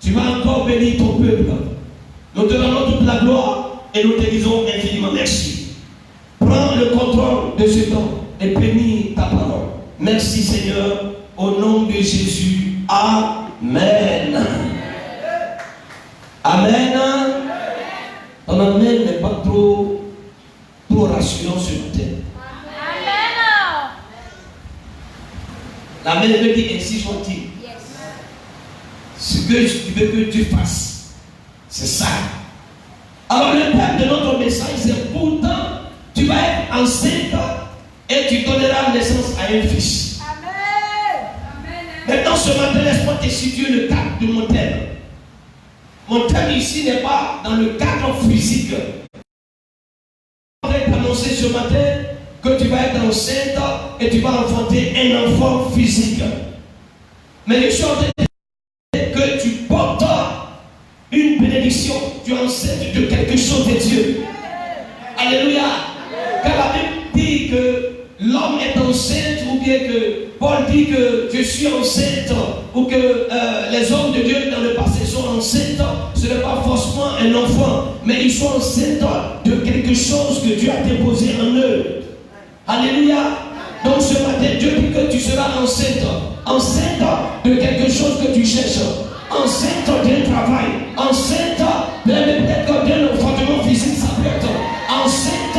Tu vas encore bénir ton peuple. Nous te donnons toute la gloire et nous te disons infiniment merci. Prends le contrôle de ce temps et bénis ta parole. Merci Seigneur, au nom de Jésus. Amen. Amen. Ton amen n'est pas trop rassurant ce matin. L'amen veut dire ainsi soit-il. Ce que tu veux que Dieu fasse, c'est ça. Alors le thème de notre message, c'est pourtant tu vas être enceinte et tu donneras naissance à un fils. Amen. Maintenant ce matin, laisse-moi te situer le cadre de mon thème. Mon thème ici n'est pas dans le cadre physique. Je vais t'annoncer ce matin que tu vas être enceinte et tu vas enfanter un enfant physique. Mais je suis en train de dire que tu portes une bénédiction, tu es enceinte de quelque chose de Dieu. Alléluia. Quand la Bible dit que l'homme est enceinte, ou bien que Paul dit que je suis enceinte, ou que les hommes de Dieu dans le passé sont enceintes, ce n'est pas forcément un enfant, mais ils sont enceintes de quelque chose que Dieu a déposé en eux. Alléluia. Donc ce matin, Dieu dit que tu seras enceinte. Enceinte de quelque chose que tu cherches. Enceinte d'un travail. Enceinte peut-être d'un enfantement physique, ça peut être. Enceinte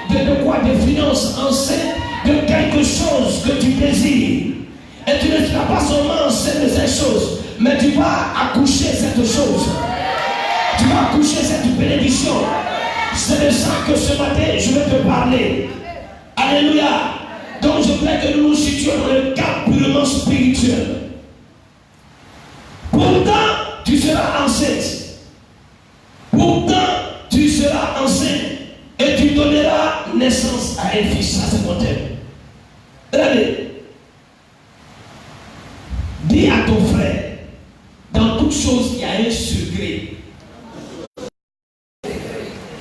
de quoi? Des finances. Enceinte de quelque chose que tu désires. Et tu ne seras pas seulement enceinte de cette chose, mais tu vas accoucher cette chose. Tu vas accoucher cette bénédiction. C'est de ça que ce matin, je vais te parler. Alléluia. Donc je voudrais que nous nous situions dans le cadre purement spirituel. Pourtant, tu seras enceinte. Pourtant, tu seras enceinte. Et tu donneras naissance à un fils. Ça, c'est mon thème. Regardez. Dis à ton frère, dans toute chose, il y a un secret.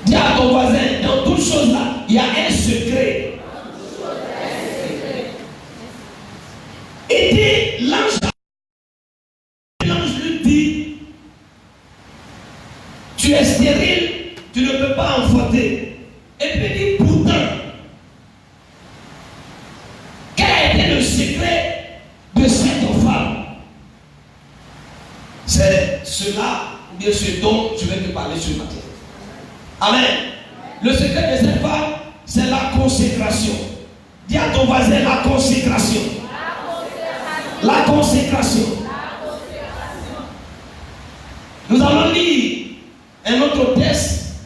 Dis à ton voisin, dans toute chose là, il y a un secret. Et dit, l'ange lui dit, tu es stérile, tu ne peux pas enfanter. Et puis dit, pourtant, quel a été le secret de cette femme? C'est cela, ou bien ce dont je vais te parler ce matin. Amen. Le secret de cette femme, c'est la consécration. Dis à ton voisin, la consécration. La consécration. Nous allons lire un autre texte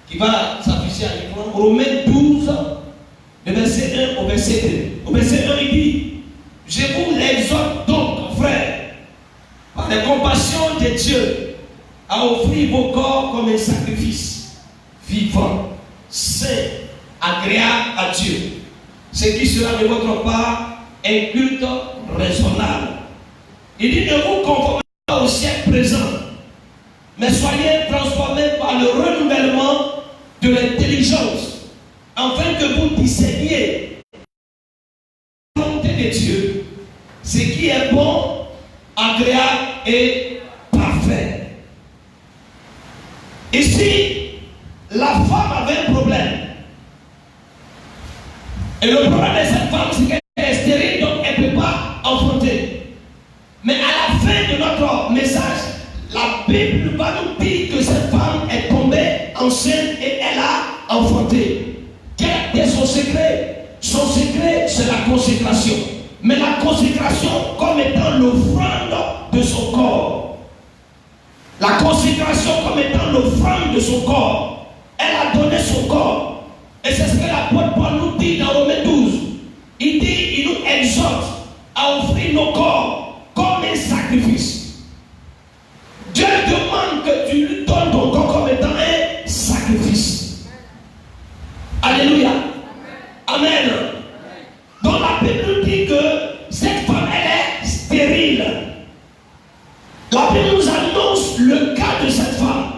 qui va s'afficher à l'écran. Romains 12, le verset 1 au verset 2. Au verset 1, il dit, je vous l'exhorte donc, frères, par la compassion de Dieu, à offrir vos corps comme un sacrifice vivant, saint, agréable à Dieu. Ce qui sera de votre part un culte raisonnable. Il dit, ne vous conformez pas au siècle présent, mais soyez transformés par le renouvellement de l'intelligence, afin que vous discerniez la volonté de Dieu, ce qui est bon, agréable et parfait. Ici, la femme avait un problème. Et le problème de cette femme, c'est qu'elle est stérile, donc elle ne peut pas enfanter. Mais à la fin de notre message, la Bible va nous dire que cette femme est tombée enceinte et elle a enfanté. Quel est son secret? Son secret, c'est la consécration. Mais la consécration comme étant l'offrande de son corps. La consécration comme étant l'offrande de son corps. Elle a donné son corps. Et c'est ce que l'apôtre Paul nous dit dans Romains 12. Il dit, il nous exhorte à offrir nos corps comme un sacrifice. Dieu demande que tu lui donnes ton corps comme étant un sacrifice. Alléluia. Amen. Donc la Bible nous dit que cette femme, elle est stérile. La Bible nous annonce le cas de cette femme.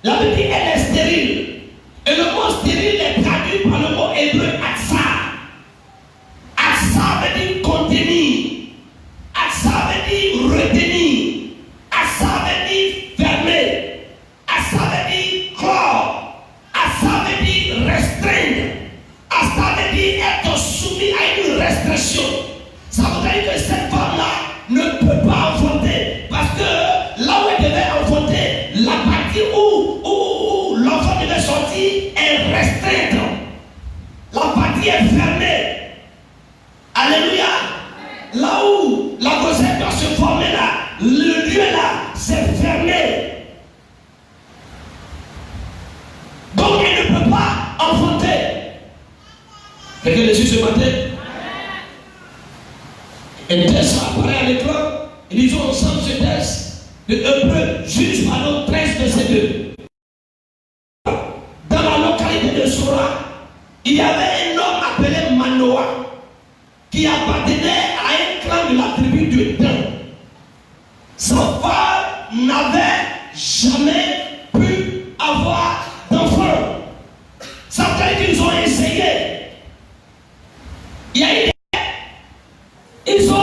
La Bible dit elle est stérile. Et le mot stérile est traduit par le mot hébreu atsa. Atsa veut dire contenir. Atsa veut dire retenir. Atsa le lieu là s'est fermé. Donc elle ne peut pas enfanter. Quelqu'un le suit ce matin? Un texte apparaît à l'écran. Et lisons ensemble ce texte de Hébreux, Juge 13, verset 2. Dans la localité de Sora, il y avait un homme appelé Manoah qui appartenait à un clan de la tribu de Dan. Sa femme n'avait jamais pu avoir d'enfant. Ça veut dire qu'ils ont essayé. Il y a une... Ils ont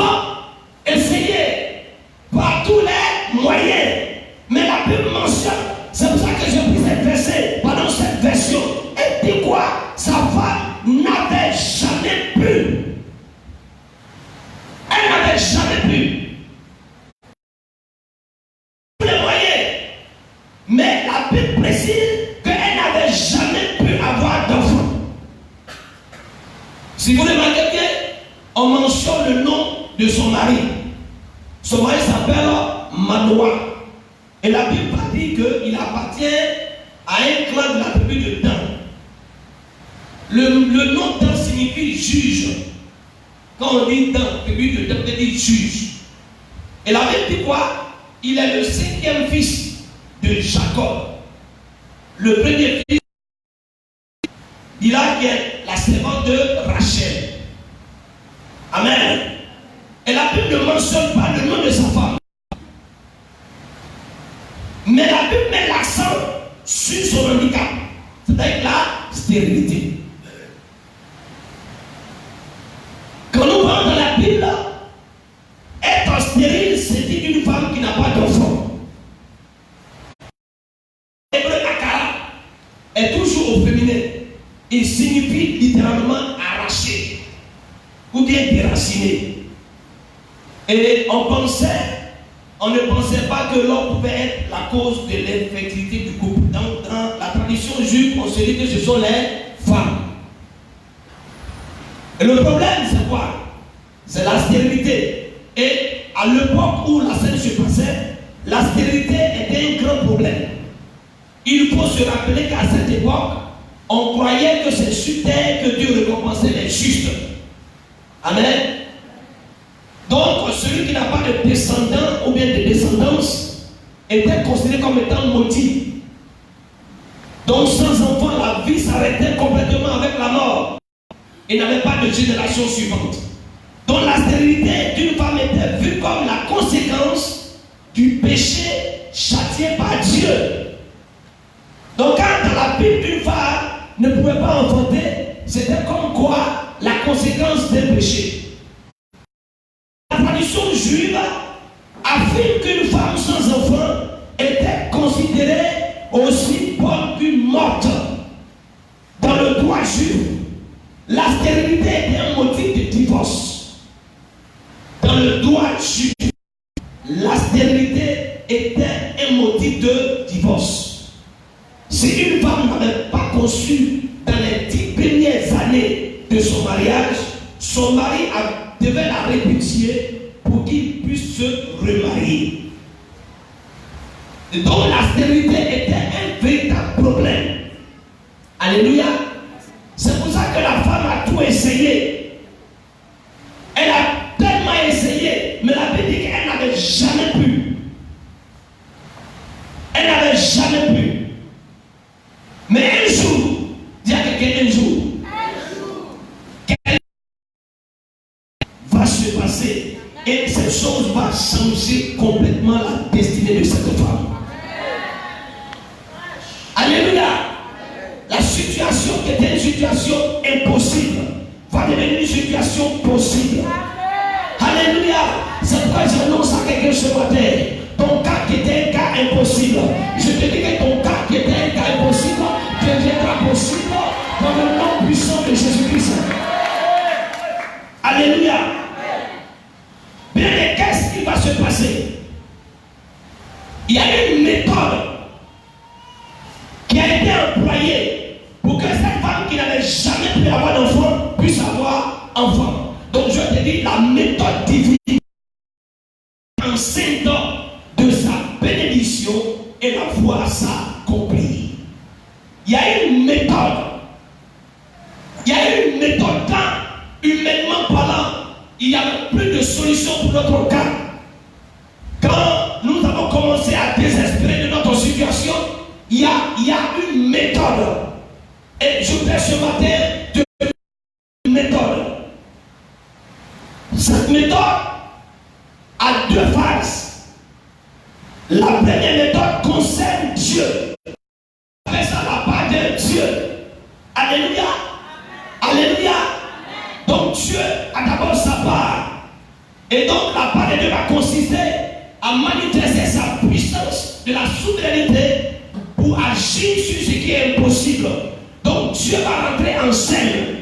essayé par tous les moyens. Mais la Bible mentionne, c'est pour ça que j'ai pris cette verset, pendant cette version. Elle dit quoi? Sa femme n'avait jamais pu. Elle n'avait jamais pu. Les moyens. Mais la Bible précise qu'elle n'avait jamais pu avoir d'enfant. Si vous remarquez bien, on mentionne le nom de son mari. Son mari s'appelle Manoah. Et la Bible dit qu'il appartient à un clan de la tribu de Dan. Le nom Dan signifie juge. Quand on dit Dan, tribu de Dan, on dit juge. Et la Bible dit quoi? Il est le 5e fils de Jacob. Le premier fils, il a est la servante de Rachel. Amen. Et la Bible ne mentionne pas le nom de sa femme. Mais la Bible met l'accent sur son handicap. C'est-à-dire la stérilité. Quand nous voyons dans la Bible, être stérile, c'est dire une femme qui n'a pas d'enfant. Hébreu akara est toujours au féminin. Il signifie littéralement arracher ou bien déraciner. Et on ne pensait pas que l'homme pouvait être la cause de l'infertilité du couple. Dans la tradition juive, on se dit que ce sont les femmes. Et le problème, c'est quoi? C'est la stérilité. Et à l'époque où la scène se passait, la stérilité était un grand problème. Il faut se rappeler qu'à cette époque, on croyait que c'est sur terre que Dieu récompensait les justes. Amen. Donc, celui qui n'a pas de descendant ou bien de descendance était considéré comme étant maudit. Donc, sans enfant, la vie s'arrêtait complètement avec la mort. Il n'avait pas de génération suivante. Donc, la stérilité d'une femme était vue comme la conséquence du péché châtié par Dieu. Donc, quand dans la Bible d'une femme ne pouvait pas enfanter, c'était comme quoi la conséquence d'un péché. La tradition juive affirme qu'une femme sans enfant était considérée aussi bonne qu'une morte. Dans le droit juif, la stérilité était un motif de divorce. Dans le droit juif, la stérilité était un motif de divorce. Si une femme n'avait pas conçu dans les 10 premières années de son mariage, son mari devait la répudier pour qu'il puisse se remarier. Et donc la stérilité était un véritable problème. Alléluia. C'est pour ça que la femme a tout essayé. Elle a tellement essayé, mais la Bible dit qu'elle n'avait jamais pu. Elle n'avait jamais pu. Mais un jour, dis à quelqu'un un jour, va se passer et cette chose va changer complètement la destinée de cette femme. Alléluia. La situation qui était une situation impossible va devenir une situation possible. Alléluia. C'est pourquoi j'annonce à quelqu'un ce matin, ton cas qui était un cas impossible, je te dis que ton cas qui était un cas impossible deviendra possible dans le nom puissant de Jésus-Christ. Alléluia. Bien, qu'est-ce qui va se passer? Il y a une méthode qui a été employée pour que cette femme qui n'avait jamais pu avoir d'enfant puisse avoir enfant. Donc je te dis, la méthode divine en enceinte de sa bénédiction et la voir s'accomplir. Il y a une méthode. Il y a une méthode quand, humainement parlant, il n'y a plus de solution pour notre cas. Quand nous avons commencé à désespérer de notre situation, il y a une méthode. Et je vais ce matin de une méthode. Cette méthode a deux phases. La première méthode concerne Dieu. Après ça, la part de Dieu. Alléluia. Alléluia. Donc Dieu a d'abord sa part. Et donc la part de Dieu va consister à manifester sa puissance de la souveraineté pour agir sur ce qui est impossible. Donc Dieu va rentrer en scène.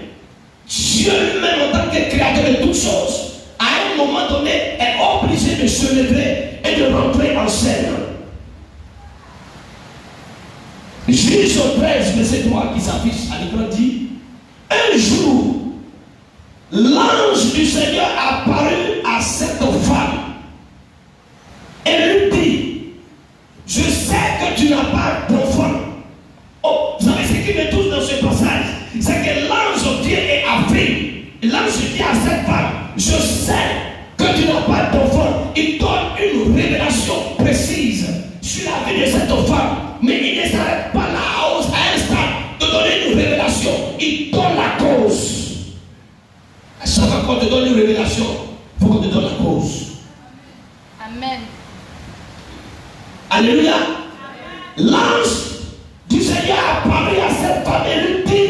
Dieu lui-même en tant que créateur de toutes choses, à un moment donné, est obligé de se lever et de rentrer en scène. Juge 13, verset 3 qui s'affiche à l'écran dit: un jour, l'ange du Seigneur apparut à cette femme et lui dit: je sais que tu n'as pas d'enfant. Oh, vous savez ce qui me touche dans ce passage, c'est que l'ange vient et affirme. L'ange dit à cette femme: je sais que tu n'as pas d'enfant. Il donne une révélation précise sur la vie de cette femme. Mais il ne s'arrête pas là à un stade de donner une révélation. Il donne la cause. À chaque fois qu'on te donne une révélation, il faut qu'on te donne la cause. Amen. Alléluia. L'ange du Seigneur apparu à cette femme et lui dit: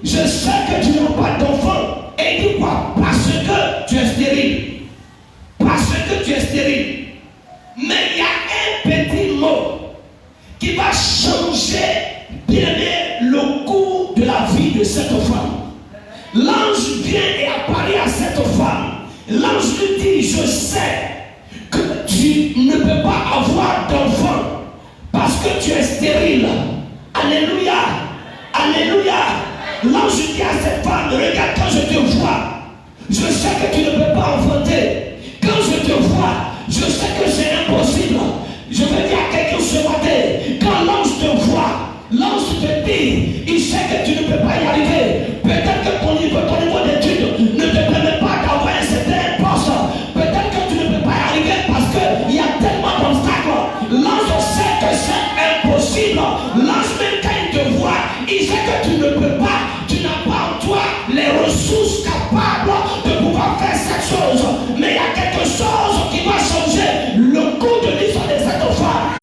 je sais que tu n'as pas d'enfant. Et il dit quoi? Parce que tu es stérile. Parce que tu es stérile. Mais il y a un petit mot qui va changer, bien aimé, le cours de la vie de cette femme. L'ange vient et apparaît à cette femme. L'ange lui dit: je sais que tu ne peux pas avoir d'enfant parce que tu es stérile. Alléluia. Alléluia. L'ange dit à cette femme: regarde, quand je te vois, je sais que tu ne peux pas enfanter. Quand je te vois, je sais que c'est impossible. Je veux dire à quelqu'un ce matin, quand l'ange te voit, l'ange te dit: il sait que tu ne peux pas y arriver. Peut-être que ton niveau d'études ne te permet pas d'avoir un certain poste. Peut-être que tu ne peux pas y arriver parce qu'il y a tellement d'obstacles. L'ange sait que c'est impossible. L'ange même quand il te voit, il sait que tu ne peux pas. Tu n'as pas en toi les ressources capables de pouvoir faire cette chose. Mais il y a quelque chose qui va changer le cours de l'histoire de cette femme.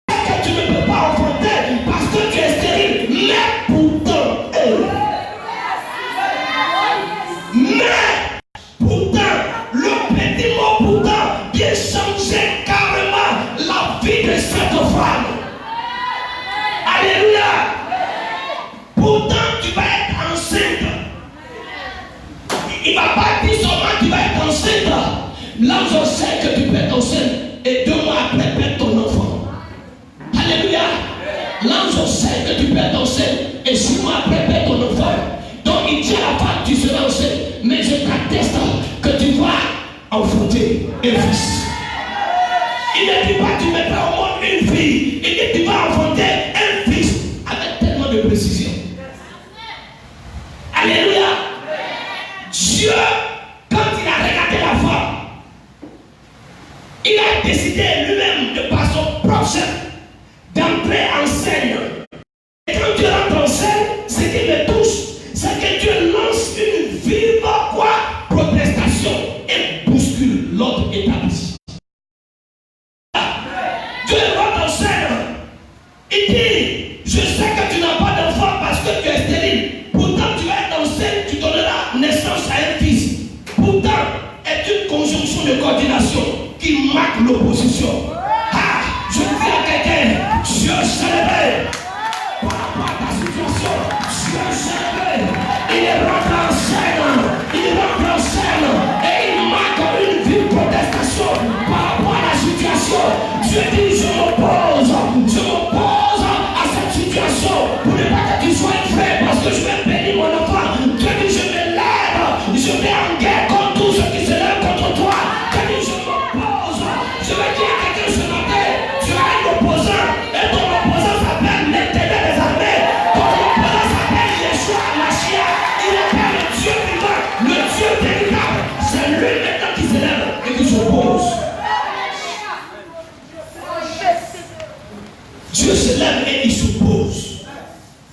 Que tu ne peux pas enfanter parce que tu es stérile. Mais pourtant, le petit mot pourtant vient changer carrément la vie de cette femme. Alléluia. Pourtant, tu vas être enceinte. Il ne va pas dire seulement que tu vas être enceinte. L'ange sait que tu peux être enceinte et 2 mois après perdre ton enfant. Alléluia. L'ange sait que tu peux être enceinte et 6 mois après perdre ton enfant. Donc il dit à la femme: tu seras enceinte, mais je t'atteste que tu vas enfanter un fils. Il ne dit pas: tu mettras au monde une fille. Il dit: tu vas enfanter un fils, avec tellement de précision. Alléluia. Dieu, quand il a regardé la femme, il a décidé lui-même, de par son propre chef, d'entrer en scène. Et quand Dieu rentre en scène, ce qui me touche, c'est que Dieu lance une vive protestation et bouscule l'ordre établi. Dieu rentre en scène. Il dit: je sais que tu n'as pas d'enfant parce que tu es stérile. Pourtant, tu vas être enceinte, tu donneras naissance à un fils. Pourtant, est une conjonction de coordination qui marque l'opposition. Ah, je dis à quelqu'un: Dieu s'est levé par rapport à ta situation. Dieu s'est levé. Il rentre en scène. Il rentre en scène et il marque une vive protestation par rapport à la situation. Dieu dit: je m'oppose à cette situation pour ne pas que tu sois un frère parce que je vais bénir mon enfant. Dieu dit: je me lève, je vais en guerre contre tout ce qui se lève contre toi. Dieu dit: je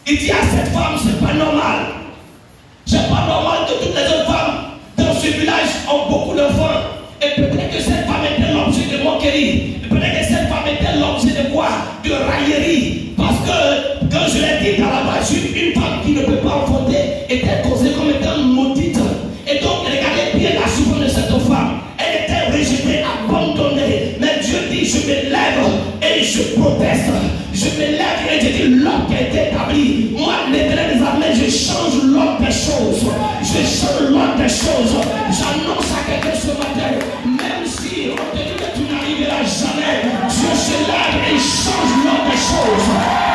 Il dit à cette femme, c'est pas normal. C'est pas normal que toutes les autres femmes dans ce village ont beaucoup d'enfants. Et peut-être que cette femme était l'objet de moquerie. Et peut-être que cette femme était l'objet de quoi? De raillerie. Parce que, quand je l'ai dit dans la voiture, une femme qui ne peut pas enfanter était considérée comme étant maudite. Et donc, regardez bien la souffrance de cette femme. Elle était rejetée, abandonnée. Mais Dieu dit, je me lève et je proteste. Je me lève et je dis, l'ordre qui a été établi. Moi, l'Éternel des armées, je change l'ordre des choses. Je change l'ordre des choses. J'annonce à quelqu'un ce matin, même si on te dit que tu n'arriveras jamais, Dieu se lève et il change l'ordre des choses.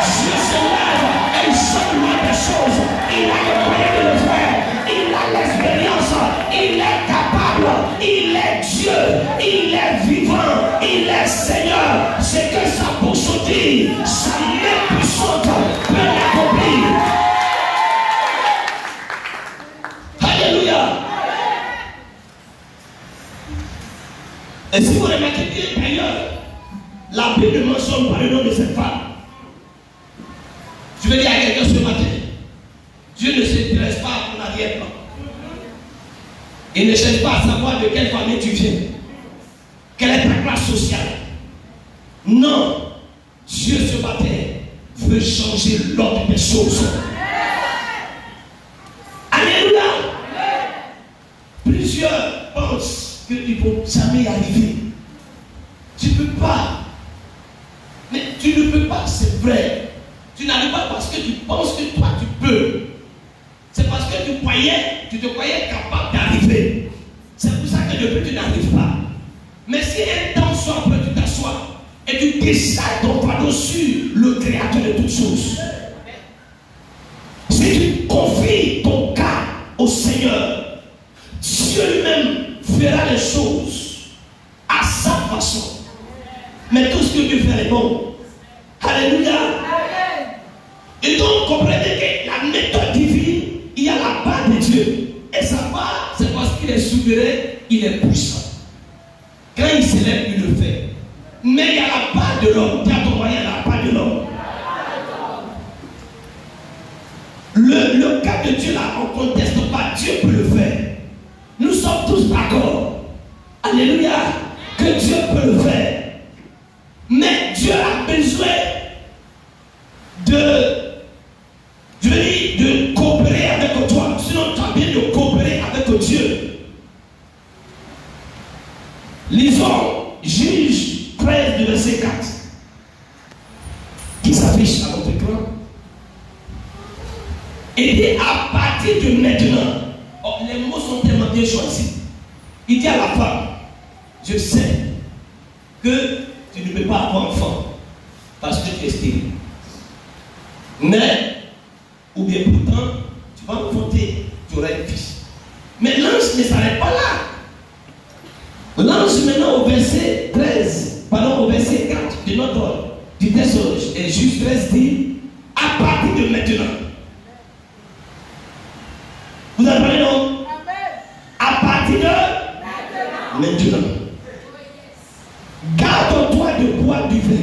Dieu se lève et il change l'ordre des choses. Il a le moyen de le faire. Il a l'expérience. Il est capable. Il est Dieu. Il est vivant. Il est Seigneur. C'est que sa bouche dit, sa main puissante peut l'accomplir. Alléluia. Et si vous remarquez bien d'ailleurs, la Bible ne mentionne pas le nom de cette femme. Je vais dire à quelqu'un ce matin, Dieu ne s'intéresse pas à ton arrière-plan. Il ne cherche pas à savoir de quelle famille tu viens. Quelle est ta classe sociale. Non. Dieu ce matin veut changer l'ordre des choses. Alléluia. Plusieurs pensent qu'ils ne vont jamais y arriver. Tu ne peux pas. Mais tu ne peux pas, c'est vrai. Tu n'arrives pas parce que tu penses que toi tu peux. C'est parce que tu te croyais capable d'arriver. C'est pour ça que depuis tu n'arrives pas. Mais si un temps soit peu, tu t'assois et tu décides ton fardeau sur le Créateur de toutes choses. Si tu confies ton cas au Seigneur, Dieu lui-même fera les choses à sa façon. Mais tout ce que Dieu fait est bon. Alléluia. Et donc comprenez que la méthode divine, il y a la part de Dieu. Et sa part, c'est parce qu'il est souverain, il est puissant. Quand il s'élève, il le fait. Mais il y a la part de l'homme. Dis à ton moyen, la part de l'homme. Le cas de Dieu là, on ne conteste pas. Dieu peut le faire. Nous sommes tous d'accord. Alléluia. Que Dieu peut le faire. Mais Dieu a besoin de coopérer avec toi. Sinon, tu as bien de coopérer avec Dieu. Lisons Juge 13 du verset 4 qui s'affiche à notre écran. Il dit à partir de maintenant, oh, les mots sont tellement bien choisis. Il dit à la femme, je sais que tu ne peux pas avoir enfant parce que tu es stérile. Mais, ou bien pourtant, tu vas enfanter, tu auras un fils. Mais l'ange ne s'arrête pas là. L'ange maintenant au verset 13, pardon, au verset 4 de notre du texte Juge 13 dit, à partir de maintenant. Vous avez parlé non? À partir de maintenant. Garde-toi de boire du vin.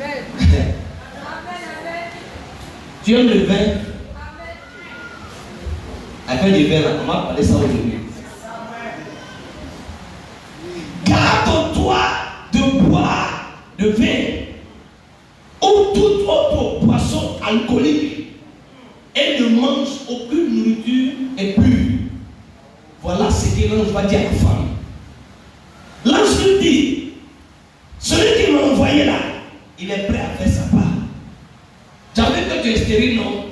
Amen. Tu aimes le vin? Avec du vin, on va parler ça aujourd'hui. Garde-toi de boire de vin ou toute autre boisson alcoolique et ne mange aucune nourriture impure. Voilà ce que l'ange va dire à la femme. L'ange lui dit, celui qui m'a envoyé là, il est prêt à faire sa part. Tu as vu que tu es stérile, non?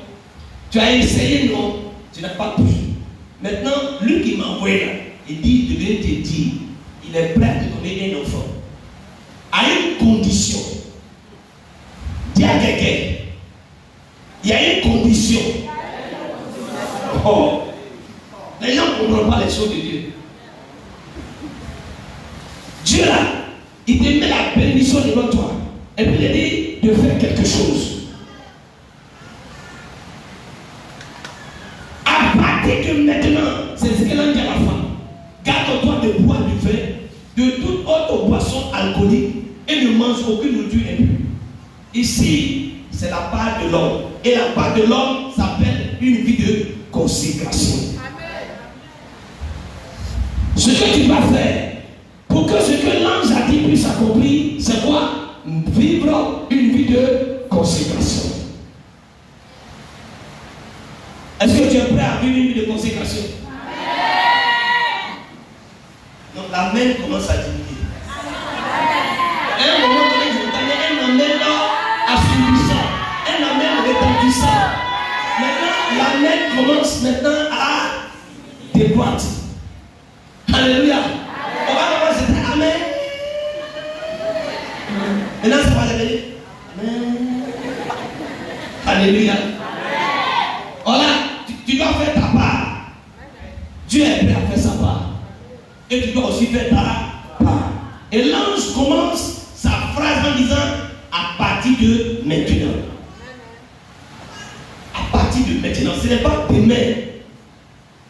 Tu as essayé, non? Tu n'as pas pu. Maintenant, lui qui m'a envoyé là, il dit, de venir te dire, il est prêt à te donner un enfant. À une condition. Dis à quelqu'un, il y a une condition. Oh, les gens ne comprennent pas les choses de Dieu. Dieu là, il te met la bénédiction devant toi. Et puis il dit de faire quelque chose. À partir de maintenant, c'est ce qu'elle a dit à la femme. Garde-toi de boire du vin, de toute autre boisson alcoolique et ne mange aucune nourriture impure. Ici, c'est la part de l'homme. Et la part de l'homme s'appelle une vie de consécration. Ce que tu vas faire pour que ce que l'ange a dit puisse s'accomplir, c'est quoi? Vivre une vie de consécration. Est-ce que tu es prêt à vivre une vie de consécration? Donc l'amen commence à diminuer. À un moment donné, je entendais un amen assourdissant, un amen retentissant. Maintenant, l'amen commence maintenant à déboîter. Alléluia. On va commencer à dire amen. Maintenant, ça va devenir amen. Alléluia. Voilà, tu dois faire ta part. Dieu est prêt à faire sa part. Et tu dois aussi faire ta part. Et l'ange commence sa phrase en disant à partir de maintenant. À partir de maintenant. Ce n'est pas demain.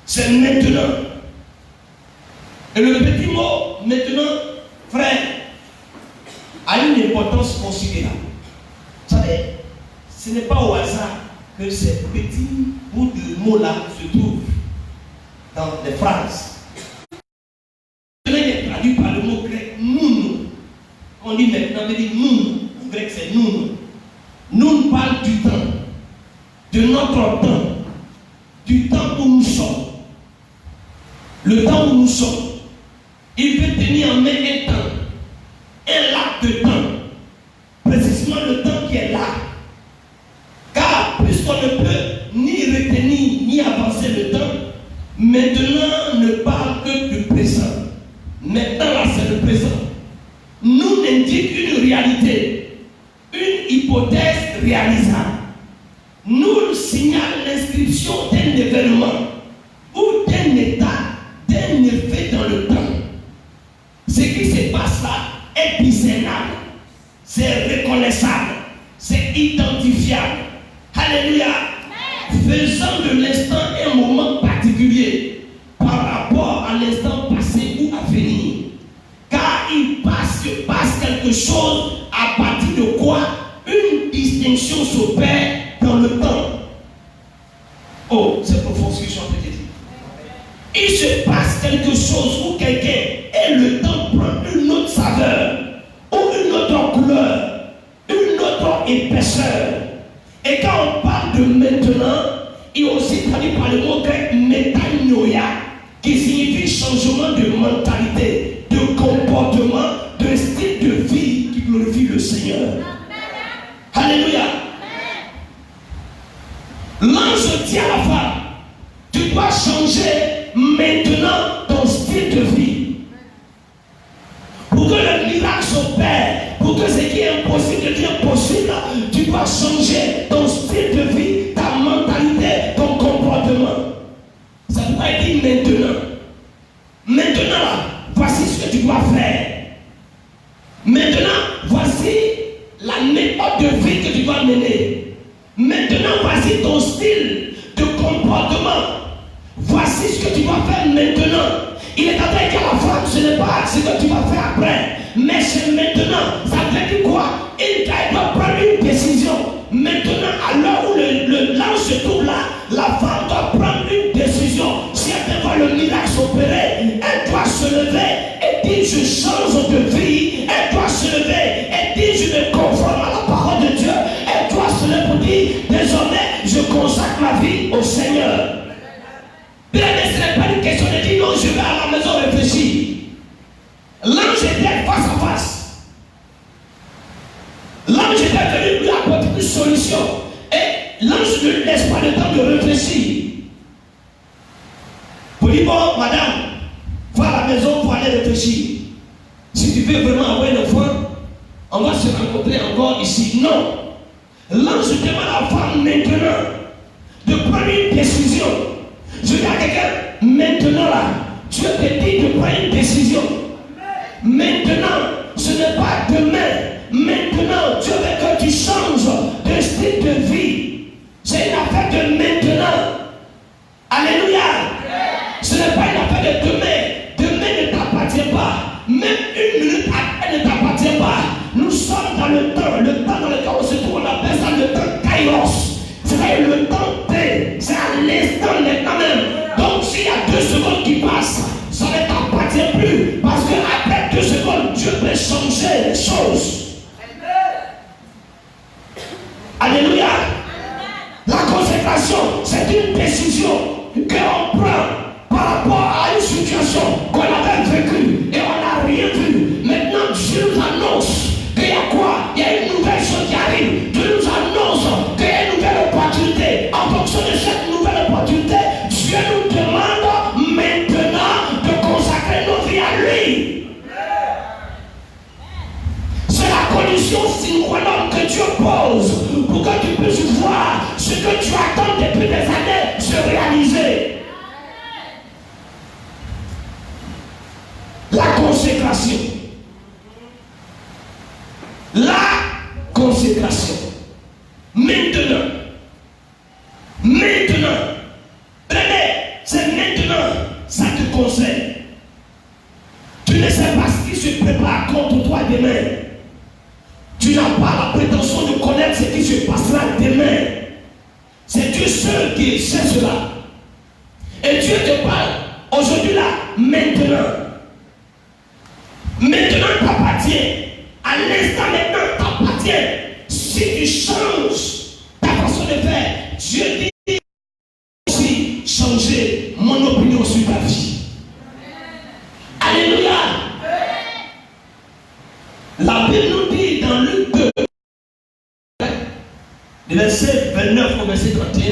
C'est maintenant. Et le petit mot maintenant, frère, a une importance considérable. Vous savez, ce n'est pas au hasard que ces petits bouts de mots-là se trouvent dans les phrases. Maintenant, il est traduit par le mot grec nous. On dit maintenant, on dit nous. En grec, c'est nous. Nous parle du temps, de notre temps, du temps où nous sommes. Le temps où nous sommes. Il veut tenir en main un temps, un laps de temps, précisément le temps qui est là. Car puisqu'on ne peut ni retenir ni avancer le temps, maintenant ne parle que du présent. Maintenant là c'est le présent. Nous indique une réalité, une hypothèse réalisable. Nous signale l'inscription d'un événement ou d'un état, d'un effet dans le temps. Ce qui se passe là est discernable, c'est reconnaissable, c'est identifiable. Alléluia. Faisant de l'instant un moment particulier par rapport à l'instant passé ou à venir. Car il passe quelque chose à partir de quoi une distinction s'opère dans le temps. Oh, c'est profond ce que je suis en train de dire. Il se passe quelque chose où quelqu'un et le temps prend une autre saveur ou une autre couleur, une autre épaisseur. Et quand on parle de maintenant, il est aussi traduit par le mot grec métainoia, qui signifie changement de mentalité, de comportement, de style de vie qui glorifie le Seigneur. Alléluia. L'ange dit à la femme, tu dois changer maintenant ton style de vie. Pour que le miracle s'opère, pour que ce qui est impossible devienne possible, tu dois changer ton style de vie, ta mentalité, ton comportement. Ça doit être dit maintenant. Maintenant, là, voici ce que tu dois faire. Maintenant, voici la méthode de vie que tu dois mener. Maintenant, voici ton style de comportement. Voici ce que tu dois faire maintenant. Il est en train de dire à la femme, ce n'est pas ce que tu vas faire après, mais c'est maintenant. Ça veut dire quoi? Il doit prendre une décision. Maintenant, à l'heure où l'ange se trouve là, la femme doit prendre une décision. Si elle veut voir le miracle s'opérer, elle doit se lever et dire je change de vie. Elle doit se lever et dire je me conforme à la parole de Dieu. Elle doit se lever pour dire désormais je consacre ma vie au Seigneur. Bien, ce n'est pas une question de dire non, je vais à la maison réfléchir. L'ange était face à face. L'ange était venu lui apporter une solution. Et l'ange ne laisse pas le temps de réfléchir. Pour dire, bon, madame, va à la maison pour aller réfléchir. Si tu veux vraiment avoir un enfant, on va se rencontrer encore ici. Non. L'ange demande à la femme maintenant de prendre une décision. Je dis à quelqu'un, maintenant là, Dieu te dit de prendre une décision. Maintenant, ce n'est pas demain. Maintenant, Dieu veut que tu changes de style de vie. C'est une affaire de maintenant. Alléluia. Ce n'est pas une affaire de demain. Demain ne t'appartient pas. Même une minute après ne t'appartient pas. Nous sommes dans le temps dans lequel on se trouve, on appelle ça le temps kairos. C'est-à-dire le temps T, c'est à l'instant maintenant même. Donc s'il y a 2 secondes qui passent, ça ne t'appartient plus. Parce qu'après 2 secondes, Dieu peut changer les choses. Alléluia. La consécration, c'est une décision qu'on prend par rapport à une situation qu'on avait vécue et on n'a rien vu. Maintenant, Dieu nous annonce qu'il y a quoi? Il y a une nouvelle chose qui arrive. Dieu nous annonce qu'il y a une nouvelle opportunité. En fonction de cette nouvelle opportunité, Dieu nous demande maintenant de consacrer nos vies à lui. C'est la condition sine qua non que Dieu pose pour que tu puisses voir ce que tu attends depuis des années se réaliser. La consécration. La consécration. Maintenant. Prenez, c'est maintenant, ça te concerne. Tu ne sais pas ce qui se prépare contre toi demain. Tu n'as pas la prétention de connaître ce qui se passera demain. C'est Dieu seul qui sait cela. Et Dieu te parle aujourd'hui là, maintenant. Maintenant t'appartient. À l'instant maintenant t'appartient. Si tu changes ta façon de faire, Dieu dit aussi changer mon opinion sur ta vie. Alléluia. La Bible nous dit dans Luc 2, du verset 29 au verset 31,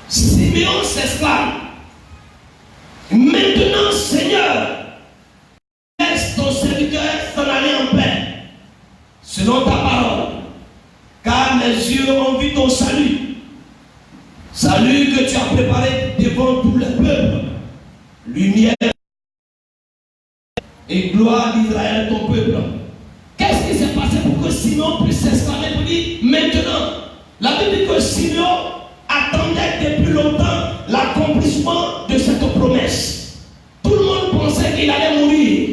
Simeon s'exclame, maintenant Seigneur, laisse ton serviteur s'en aller en paix, selon ta parole, car mes yeux ont vu ton salut, salut que tu as préparé devant tout le peuple, lumière et gloire d'Israël, ton peuple. Qu'est-ce qui s'est passé pour que Simeon puisse s'exclamer pour dire maintenant? La Bible dit que Simeon attendait depuis longtemps l'accomplissement de cette promesse. Tout le monde pensait qu'il allait mourir.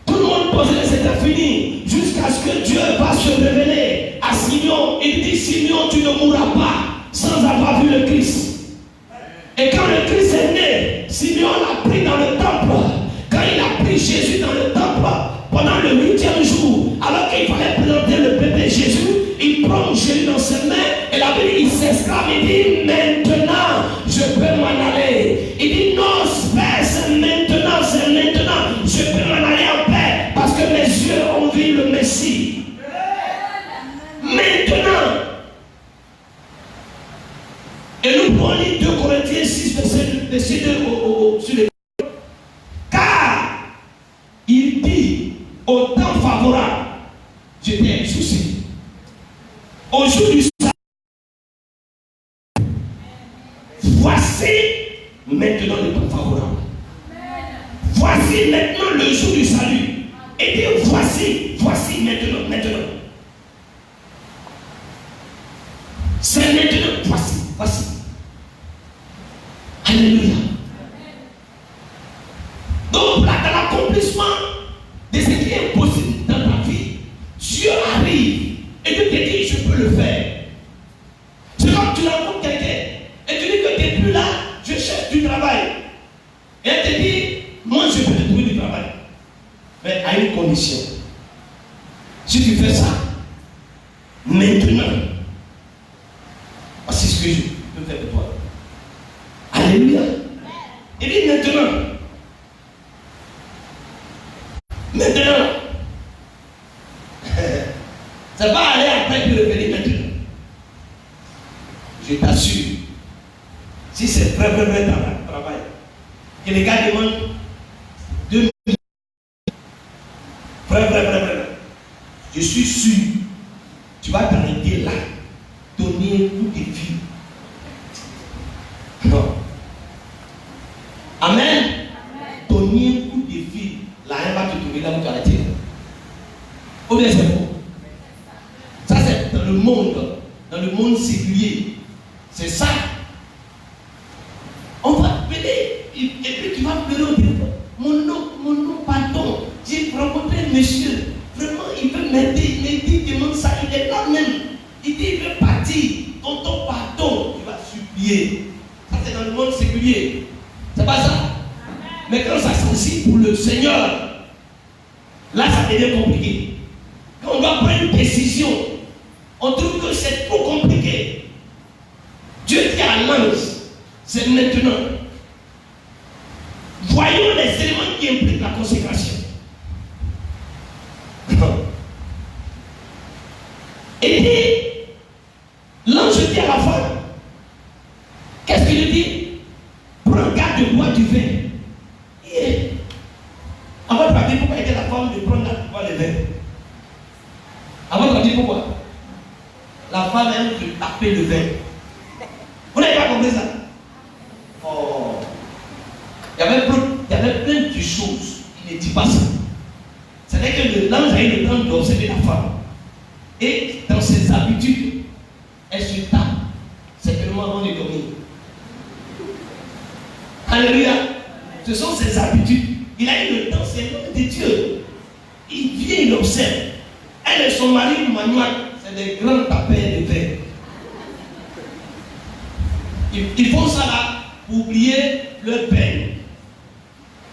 Tout le monde pensait que c'était fini. Jusqu'à ce que Dieu va se révéler à Simeon. Il dit, Simeon, tu ne mourras pas sans avoir vu le Christ. Et quand le Christ est né, Simeon l'a pris dans le temple. Quand il a pris Jésus dans le temple, pendant le 8e jour, alors qu'il fallait présenter le bébé Jésus, il prend Jésus dans ses mains et la Bible, il s'exclame, il dit, maintenant, je peux m'en aller. Il dit, non, Père, c'est maintenant, je peux m'en aller en paix, parce que mes yeux ont vu le Messie. Maintenant. Et nous prenons 2 Corinthiens 6, verset 2 sur les. Car il dit au temps favorable, j'étais exaucé. Au jour du salut, voici maintenant le temps favorable. Voici maintenant le jour du salut. Et dit voici maintenant. C'est maintenant, voici. Alléluia. Donc là, dans l'accomplissement de ce qui est possible dans ta vie, Dieu arrive et Dieu te dit, je peux le faire. C'est comme tu rencontres quelqu'un et tu dis que tu n'es plus là, je cherche du travail. Et elle te dit, moi je peux te trouver du travail. Mais à une condition. Si tu fais ça, maintenant, voici ce que je peux faire pour toi. Alléluia. Il dit maintenant. Maintenant. Ça va aller après puis revenir maintenant. Je t'assure. Si c'est vrai travail, que les gars demandent 2 000. Vrai. Je suis sûr. Tu vas t'arrêter là. Donner toutes tes vies. Non. Amen. Donner toutes tes vies. Là, elle va te trouver là où tu as été. Ou bien c'est faux. Ça, c'est dans le monde séculier. C'est ça. On va appeler, et puis tu vas pleurer au téléphone. Mon nom, pardon. J'ai rencontré un monsieur. Vraiment, il veut m'aider. Il demande ça. Il est là même. Il dit, il veut partir. Tonton, pardon, tu vas supplier. Ça, c'est dans le monde séculier. C'est pas ça? Mais quand ça s'agit pour le Seigneur, là, ça devient compliqué. Quand on doit prendre une décision, on trouve que c'est trop compliqué. Dieu dit à l'ange, c'est maintenant. Voyons les éléments qui impliquent la consécration. Et dit, l'ange dit à la femme, qu'est-ce qu'il dit? Prends garde de boire du vin. À votre avis, pourquoi était la femme de prendre garde de boire le vin? À votre avis, pourquoi? La femme aime de taper le vin. Vous n'avez pas compris ça? Oh. Il y avait plein de choses. Il ne dit pas ça. C'est-à-dire que l'ange a eu le temps d'observer la femme. Et dans ses habitudes, elle se tape simplement avant de dormir. Alléluia. Ce sont ses habitudes. Il a eu le temps, c'est l'homme de Dieu. Il vient, il observe. Elle et son mari, Manuel, c'est des grands tapeurs de verre. Ils font ça là pour oublier leur peine.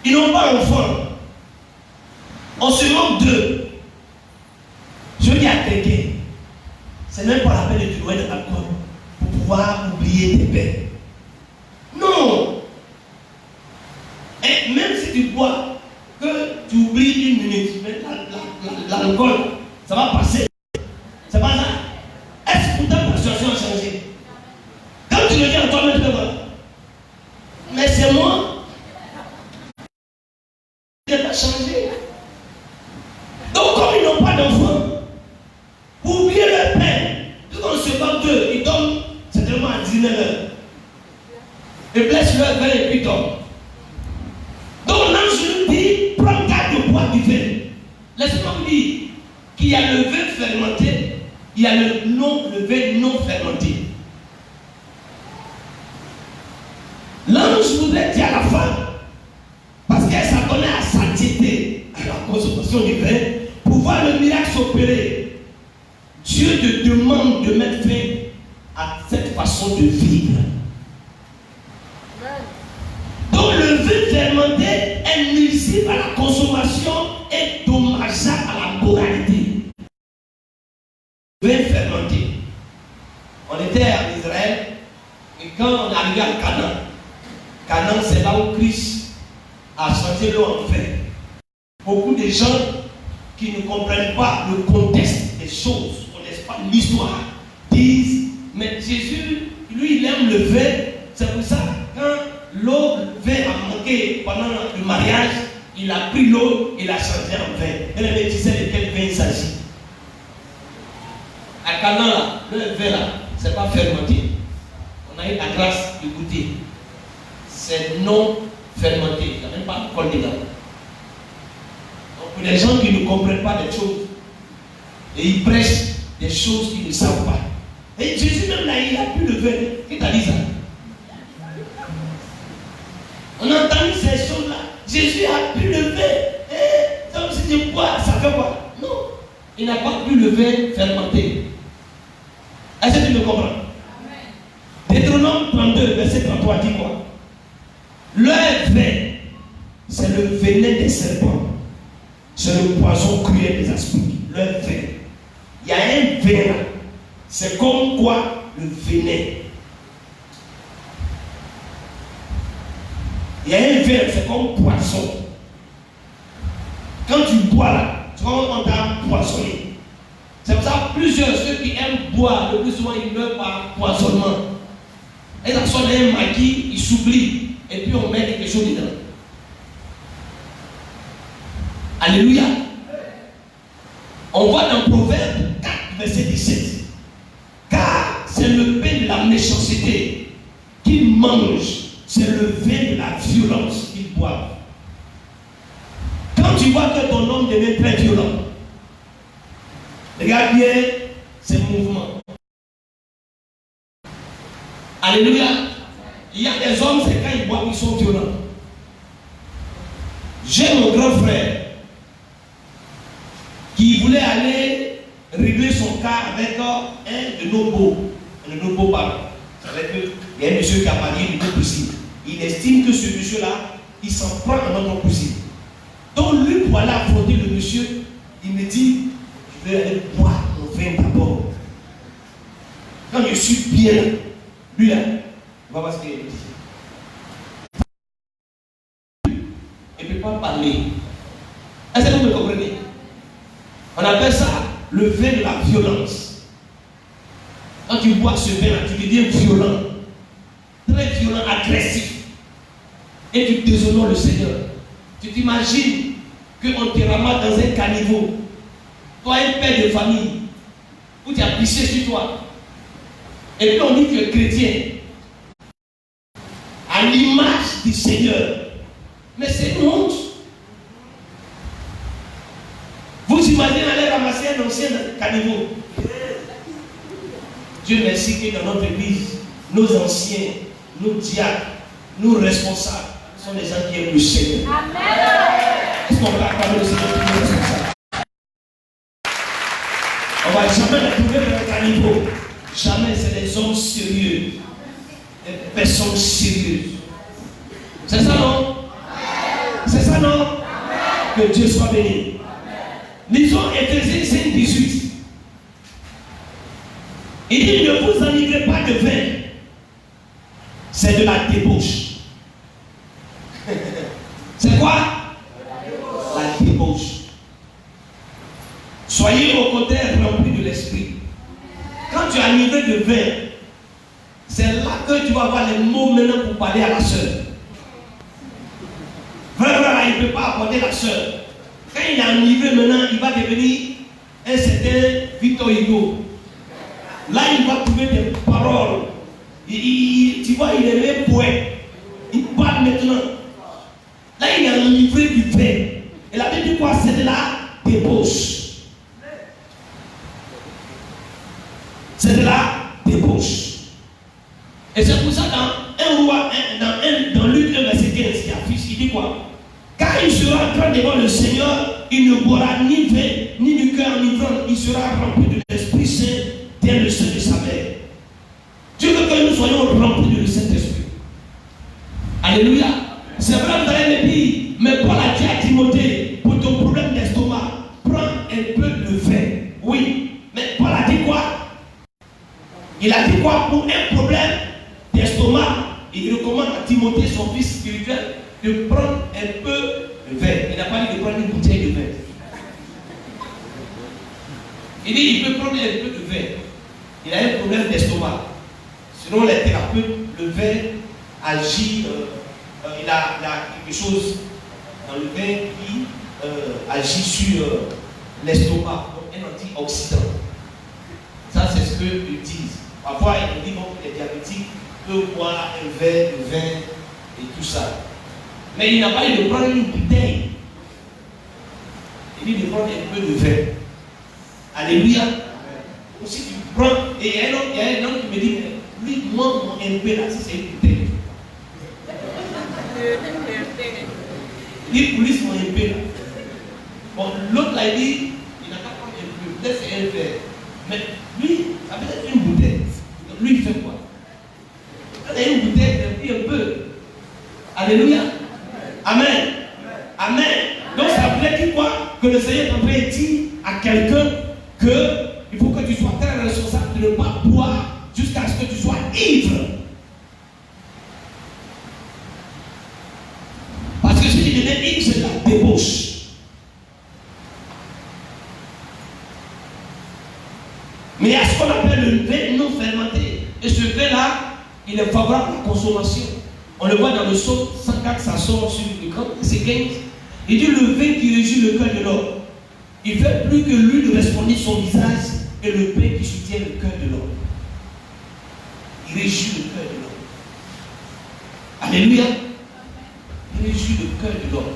Ils n'ont pas d'enfant. On se moque d'eux. Je dis à quelqu'un, c'est même pas la peine de te louer de l'alcool pour pouvoir oublier tes peines. Non. Et même si tu bois, que tu oublies une minute, l'alcool, ça va passer. C'est pas ça. Est-ce que ta situation a changé? Quand tu le dis à toi-même, tu vas. Mais c'est moi. Il n'a pas changé. Donc, comme ils n'ont pas d'enfants, pour oublier leur peine, quand on se bat d'eux, ils dorment certainement à 19h. Ils blessent leur veine et puis ils dorment. Donc, l'ange nous dit, prends garde de boire du vin. Laisse-moi vous dire qu'il y a le vin fermenté, il y a le vin non fermenté. L'ange voudrait dire à la femme, parce qu'elle s'attendait à satiété, à la consommation du vin, pour voir le miracle s'opérer. Dieu te demande de mettre fin à cette façon de vivre. Donc le vin fermenté est nuisible à la consommation et dommageable à la moralité. Le vin fermenté. On était en Israël et quand on est arrivé à Canaan, Canaan c'est là où Christ a changé l'eau en vin. Beaucoup de gens qui ne comprennent pas le contexte des choses, ne connaissent pas l'histoire, disent, mais Jésus, lui, il aime le vin. C'est pour ça, quand l'eau, le vin a manqué pendant le mariage, il a pris l'eau et l'a changé en vin. Et le mec, tu sais de quel vin il s'agit. À Canaan, là, le vin, là, c'est pas fermenté. On a eu la grâce de goûter. C'est non fermenté. Il n'y a même pas de col dedans. Pour les gens qui ne comprennent pas des choses, et ils prêchent des choses qu'ils ne savent pas. Et Jésus même là, il a pu le vin. Qui t'a dit ça? On a entendu ces choses-là. Jésus a pu le vin. Et donc si tu bois, ça fait quoi? Non. Il n'a pas pu le vin fermenté. Est-ce que tu me comprends? Deutéronome 32, verset 33 dit quoi? Leur vin, c'est le venin des serpents. C'est le poison cruel des aspics. Leur vin. Il y a un vin là. C'est comme quoi le venin. Il y a un vin, c'est comme poison. Quand tu bois là, tu vois, on t'a poisonné. C'est pour ça que plusieurs, ceux qui aiment boire, le plus souvent ils meurent par poisonnement. Et ça sonne un maquis, ils s'oublient. Et puis on met quelque chose dedans. Alléluia. On voit dans Proverbe 4, verset 17. Car c'est le pain de la méchanceté qu'ils mangent, c'est le vin de la violence qu'ils boivent. Quand tu vois que ton homme devient très violent, regarde bien ses mouvements. Alléluia. Il y a des hommes, c'est quand ils boivent, ils sont violents. J'ai mon grand frère qui voulait aller régler son cas avec un de nos beaux-parents. Vous savez qu'il y a un monsieur qui a marié une cousine. Il estime que ce monsieur-là, il s'en prend à notre cousine. Donc lui, pour aller affronter le monsieur, il me dit, je vais aller boire mon vin d'abord. Quand je suis bien là, lui là, on va voir ce qu'il me dit. Il ne peut pas parler. Est-ce que vous me comprenez? On appelle ça le vin de la violence. Quand tu bois ce vin-là, tu deviens violent, très violent, agressif. Et tu déshonores le Seigneur. Tu t'imagines qu'on te ramasse dans un caniveau. Toi, un père de famille, où tu as pissé sur toi. Et puis on dit que tu es chrétien. À l'image du Seigneur. Mais c'est une honte. Vous imaginez aller ramasser un ancien caniveau. Dieu merci que dans notre église, nos anciens, nos diacres, nos responsables sont des gens qui aiment le Seigneur. Amen. Est-ce qu'on va acclamer le Seigneur qui est responsable? On ne va jamais le trouver dans un caniveau. Jamais, c'est des hommes sérieux. Des personnes sérieuses. C'est ça, non? C'est ça, non? Que Dieu soit béni. Lisons Éphésiens 5, 18. Il dit, ne vous enivrez pas de vin. C'est de la débauche. C'est quoi? La débauche. Soyez au contraire remplis de l'esprit. Quand tu es enivré de vin, c'est là que tu vas avoir les mots maintenant pour parler à la soeur. Vraiment, il ne peut pas apporter la soeur. Quand il est enivré maintenant, il va devenir un certain Victor Hugo. Là, il va trouver des paroles. Tu vois, il est un poète. Il parle maintenant. Là, il est enivré du vin. Et la Bible dit quoi? C'est de la débauche. C'est de la débauche. Et c'est pour ça dans un roi, dans Luc 1, verset 15, qui affiche, il dit quoi? Car il sera entré devant le Seigneur, il ne boira ni vin, ni liqueur enivrante, il sera rempli de l'Esprit Saint dès le sein de sa mère. Dieu veut que nous soyons remplis de Saint-Esprit. Alléluia. C'est vrai, vous allez me dire, mais Paul a dit à Timothée, pour ton problème d'estomac, prends un peu de vin. Oui, mais Paul a dit quoi? Il a dit quoi? Pour un problème d'estomac, il recommande à Timothée, son fils spirituel, de prendre un peu de vin. Il n'a pas dit de prendre une bouteille de vin. Il dit il peut prendre un peu de vin. Il a un problème d'estomac. Selon les thérapeutes, le vin agit, il a quelque chose dans le vin qui agit sur l'estomac, donc un antioxydant. Ça, c'est ce qu'ils disent. Parfois, ils disent que les diabétiques peuvent boire un verre de vin et tout ça. Mais il n'a pas dit de prendre une bouteille. Il dit de prendre un peu de vin. Alléluia. Donc, si tu prends, et il y a un homme qui me dit, lui, moi, mon MP là, si c'est une bouteille. Il dit, police mon MP là. Bon, l'autre là, il dit, il n'a pas prendre un peu, peut-être c'est un verre. Mais lui, ça peut être une bouteille. Donc lui, il fait quoi? Quand il y a une bouteille, il fait un peu. Alléluia. Amen. Amen. Donc ça voulait dire quoi? Que le Seigneur est en train de dire à quelqu'un qu'il faut que tu sois très responsable de ne pas boire jusqu'à ce que tu sois ivre. Parce que si tu deviens ivre, c'est la débauche. Mais il y a ce qu'on appelle le vin non fermenté. Et ce vin-là, il est favorable à la consommation. On le voit dans le psaume 104, ça sort sur l'écran, c'est 15. Il dit le vin qui régit le cœur de l'homme. Il fait plus que l'huile resplendir son visage et le pain qui soutient le cœur de l'homme. Il régit le cœur de l'homme. Alléluia. Il régit le cœur de l'homme.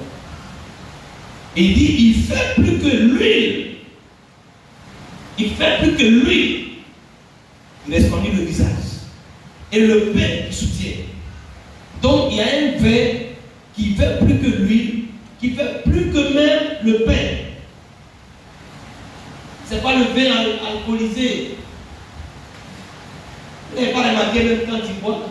Et il dit, il fait plus que l'huile. Il fait plus que l'huile. Il resplendit le visage. Et le pain qui soutient. Donc il y a un vin qui fait plus que l'huile, qui fait plus que même le pain. C'est pas le vin alcoolisé. Vous n'avez pas remarqué même quand il boit.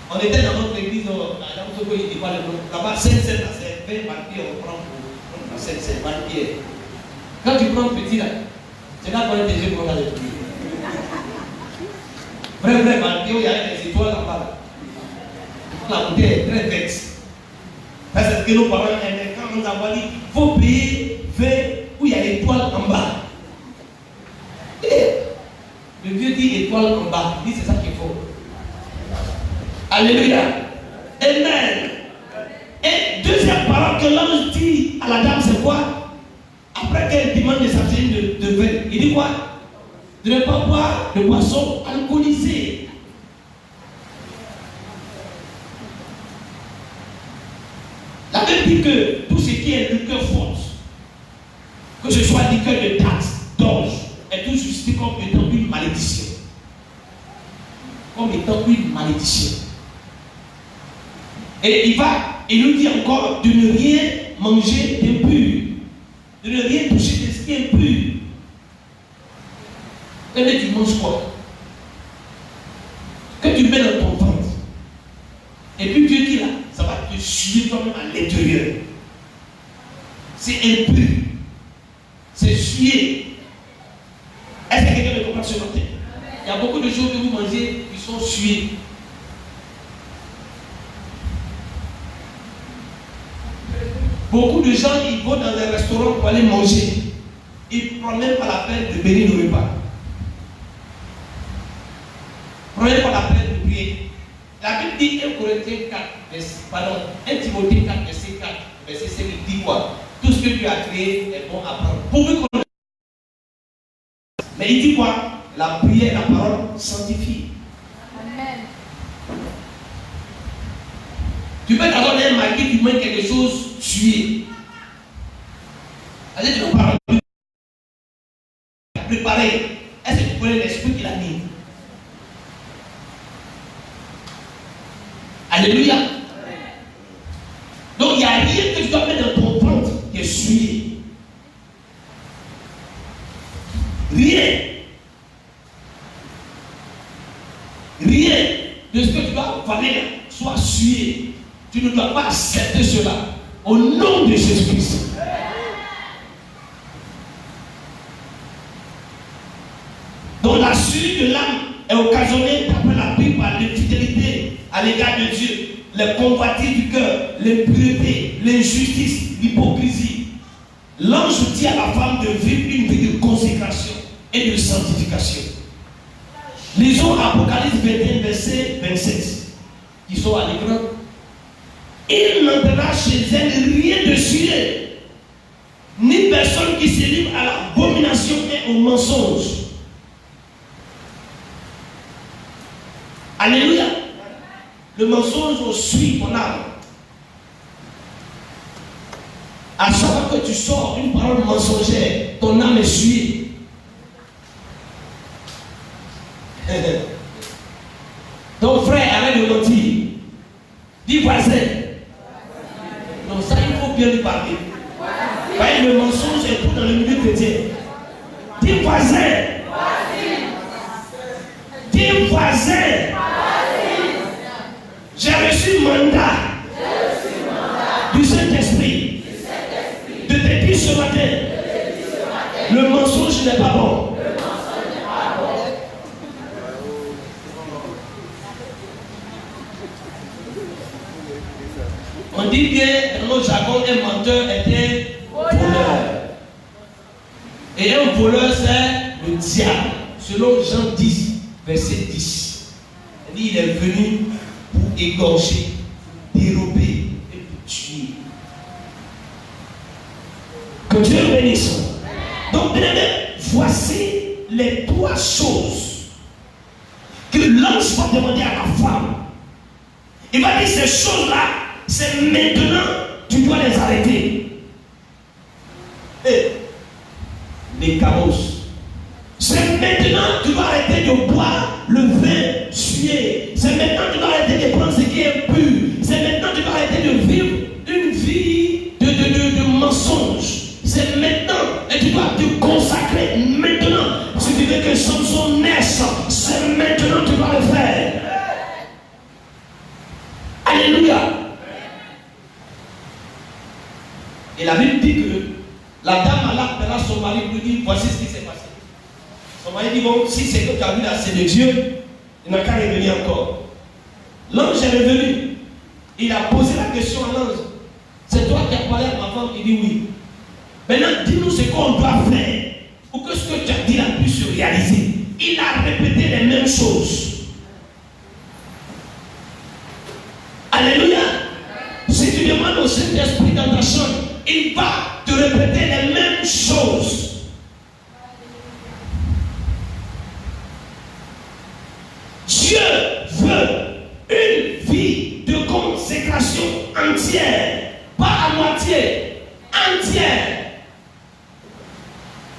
On était dans notre église, là-bas, Saint-Saint, c'est 20 papiers, on prend pour Saint-Saint, 20 pieds. Quand tu prends petit là, c'est là qu'on est déjà pour la détruire. Vrai, papier, il y a des étoiles là-bas. La bouteille est très verte. Parce que nos parents aimaient, quand on nous a dit, il faut payer 20 où il y a étoile en bas. Et le vieux dit étoile en bas, il dit c'est ça qu'il faut. Alléluia. Amen. Et deuxième parole que l'ange dit à la dame, c'est quoi? Après qu'elle demande de s'abstenir de vin, il dit quoi? De ne pas boire de boisson alcoolisée. La Bible dit que tout ce qui est liqueur forte, que ce soit liqueur de taxe, d'orge, est tout justifié comme étant une malédiction. Comme étant une malédiction. Et il nous dit encore de ne rien manger d'impur, de ne rien toucher de ce qui est impur. Et tu manges quoi? Que tu mets dans ton ventre. Et puis Dieu dit là, ça va te suivre toi-même à l'intérieur. C'est impur. C'est sué. Est-ce que quelqu'un me comprend ce matin? Il y a beaucoup de choses que vous mangez qui sont suées. Beaucoup de gens, ils vont dans un restaurant pour aller manger. Ils ne prennent même pas la peine de bénir le repas. Prenez pas la peine de prier. La Bible dit 1 Corinthiens 4, pardon, 1 Timothée 4, verset 4, verset 5, il dit quoi? Tout ce que Dieu a créé est bon à prendre. Pourvu qu'on... Mais il dit quoi? La prière, la parole sanctifie. Amen. Tu peux t'attendre un marqué, tu mets quelque chose tué. Allez, tu vas parler. Préparer. Est-ce que tu connais l'esprit qu'il a mis? Alléluia. Donc il n'y a rien que tu dois mettre dans ton ventre qui est souillé. Rien. Rien de ce que tu dois avaler soit souillé. Tu ne dois pas accepter cela. Au nom de Jésus-Christ. Donc la suite de l'âme est occasionnée d'après la Bible par l'infidélité à l'égard de Dieu, les convoitises du cœur, l'impureté, l'injustice, l'hypocrisie. L'ange dit à la femme de vivre une vie de consécration et de sanctification. Lisons Apocalypse 21, verset 27, qui sont à l'écran. Il n'entrera chez elle rien de sué, ni personne qui se livre à l'abomination et au mensonge. Alléluia. Le mensonge suit ton âme. À chaque fois que tu sors une parole mensongère, ton âme est suée. Donc frère, arrête de mentir. Dis voisin. Donc ça, il faut bien lui parler. Voyez, le mensonge est tout dans le milieu chrétien. Dis voisin. Dis voisin. J'ai reçu mandat du Saint-Esprit de te dire ce matin, le mensonge n'est pas bon. On dit bien dans notre jargon, un menteur est un voleur. Et un voleur, c'est le diable. Selon Jean 10, verset 10. Il dit, il est venu pour égorger, dérober et pour tuer. Que Dieu le bénisse. Donc, bien aimé, voici les trois choses que l'ange va demander à la femme. Il va dire ces choses-là, c'est maintenant, tu dois les arrêter. Et les carrosses. C'est maintenant que tu dois arrêter de boire le vin sué. C'est maintenant que tu dois arrêter de prendre ce qui est impur. C'est maintenant que tu dois arrêter de vivre une vie de mensonge. C'est maintenant. Et tu dois te consacrer maintenant. Si tu veux que Samson naisse, c'est maintenant que tu vas le faire. Alléluia. Et la Bible dit que la dame alla appela son mari pour lui dire voici ce qui s'est passé. Son mari dit bon, si c'est que tu as vu là, c'est de Dieu, il n'a qu'à revenir encore. L'ange est revenu. Il a posé la question à l'ange. C'est toi qui as parlé à ma femme? Il dit oui. Maintenant, dis-nous ce qu'on doit faire pour que ce que tu as dit là puisse se réaliser. Il a répété les mêmes choses. Alléluia. Si tu demandes au Saint-Esprit dans ta chambre, il va te répéter les mêmes choses. Dieu veut une vie de consécration entière, pas à moitié, entière.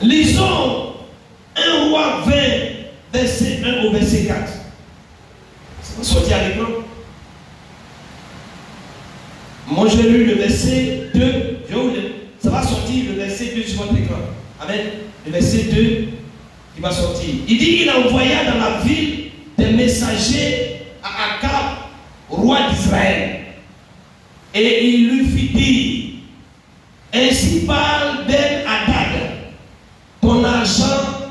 Lisons 1 Roi 20, verset 1 au verset 4. Ça va sortir à l'écran. Moi j'ai lu le verset 2. Ça va sortir le verset 2 sur votre écran. Amen. Le verset 2 qui va sortir. Il dit qu'il envoya dans la ville des messagers à Akab, roi d'Israël. Et il lui fit dire, ainsi parle Ben-Hadad, ton argent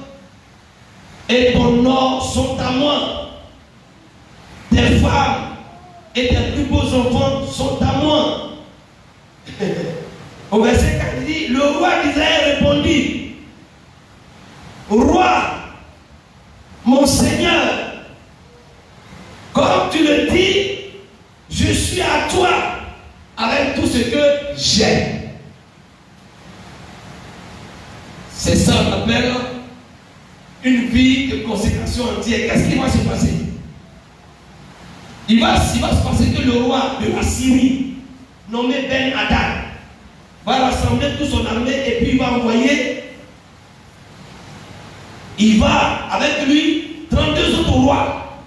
et ton or sont à moi. Tes femmes et tes plus beaux enfants sont à moi. Au verset 4, il dit, le roi d'Israël répondit, roi, mon Seigneur, comme tu le dis, je suis à toi avec tout ce que j'ai. C'est ça qu'on appelle une vie de consécration entière. Qu'est-ce qui va se passer? Il va se passer que le roi de la Syrie, nommé Ben-Hadad, va rassembler toute son armée et puis il va envoyer. Il va avec lui 32 autres rois.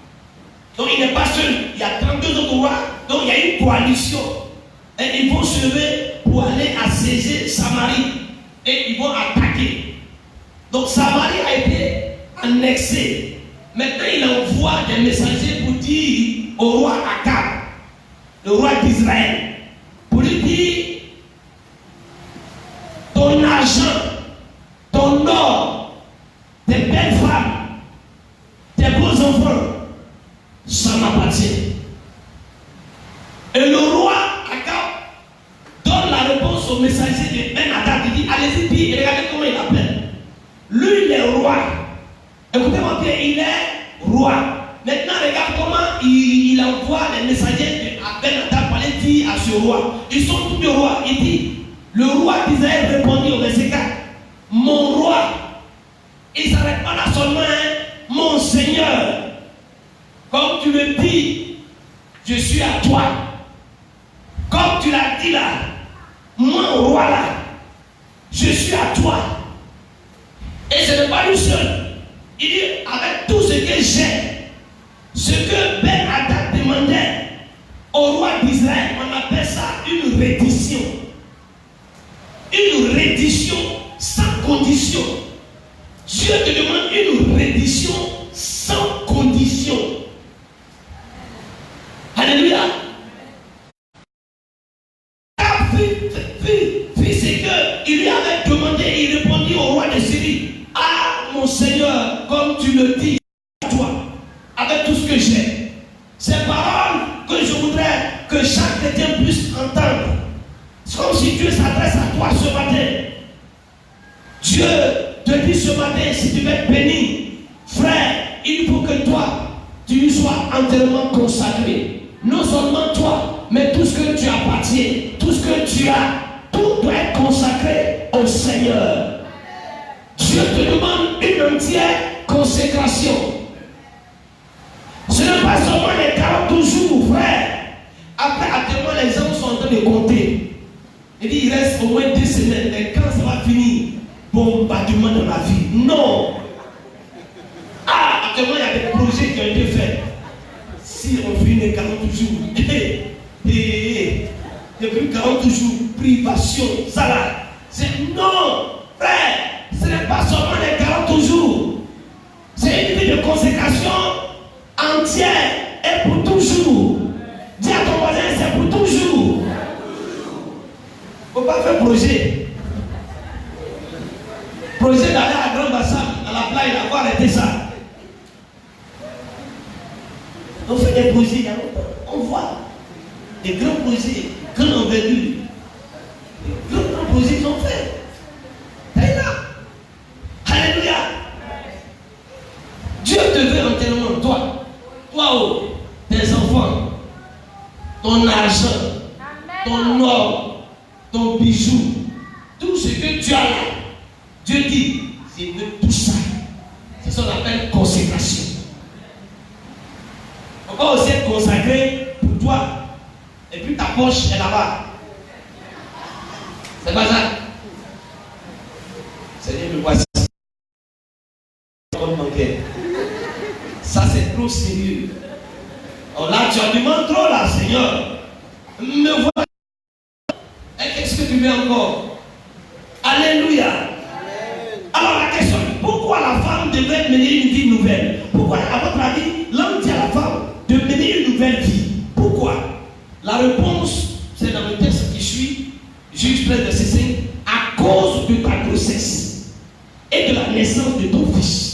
Donc il n'est pas seul, il y a 32 autres rois. Donc il y a une coalition. Et ils vont se lever pour aller assiéger Samarie. Et ils vont attaquer. Donc Samarie a été annexée. Maintenant il envoie des messagers pour dire au roi Akab, le roi d'Israël, pour lui dire, ton argent, ton or, tes belles femmes, tes beaux enfants, ça m'appartient. Et le roi Akab donne la réponse au messager de Ben-Hadad. Il dit, allez-y, puis regardez comment il appelle. Lui, il est roi. Écoutez-moi bien, il est roi. Maintenant, regarde comment il envoie les messagers à Ben-Hadad pour aller dire à ce roi. Ils sont tous des rois. Il dit, le roi d'Israël répondit au verset 4, mon roi. Il ne s'arrête pas là seulement, mon Seigneur. Comme tu le dis, je suis à toi. Comme tu l'as dit là, mon roi là, je suis à toi. Et ce n'est pas lui seul. Il dit, avec tout ce que j'ai, ce que Ben-Hadad demandait au roi d'Israël, on appelle ça une reddition. Une reddition sans condition. Dieu te demande une reddition sans condition. Alléluia. Puis c'est qu'il lui avait demandé, il répondit au roi de Syrie, ah mon Seigneur, comme tu le dis à toi, avec tout ce que j'ai. Ces paroles que je voudrais que chaque chrétien puisse entendre. C'est comme si Dieu s'adresse à toi ce matin. Dieu te dit ce matin, si tu veux être béni, frère, il faut que toi, tu lui sois entièrement consacré. Non seulement toi, mais tout ce que tu appartiens, tout ce que tu as, tout doit être consacré au Seigneur. Dieu te demande une entière consécration. Ce n'est pas seulement les 40 jours, frère. Après, actuellement, les gens sont en train de compter. Il dit, il reste au moins 2 semaines. Et quand ça va finir, bombardement dans la vie. Non. Ah, actuellement, il y a des projets qui ont été faits. Si on finit les 40 jours, depuis 40 jours, privation, salade. C'est non, frère. Ce n'est entière et pour toujours. Dis à ton voisin, c'est pour toujours. Il ne faut pas faire projet. Projet d'aller à Grand Bassam, à la plage, il faut arrêter ça. On fait des projets il y a longtemps. On voit des grands projets, grands envergure. Des grands projets qu'ils ont fait. T'es là. Alléluia. Dieu te veut entièrement, toi, oh, tes enfants, ton argent, ton or, ton bijou, tout ce que tu as là. Dieu dit, je veux tout ça. C'est ce qu'on appelle consécration. On va aussi être consacré pour toi. Et puis ta poche est là-bas. C'est pas ça. Seigneur, me voici. Ça, c'est trop sérieux. Alors là, tu en demandes trop, là, Seigneur. Me voilà. Et qu'est-ce que tu veux encore? Alléluia. Alors la question, pourquoi la femme devait mener une vie nouvelle? Pourquoi, à votre avis, l'homme dit à la femme de mener une nouvelle vie? Pourquoi? La réponse, c'est dans le texte qui suit, Juge 13, verset 5, à cause de ta grossesse et de la naissance de ton fils.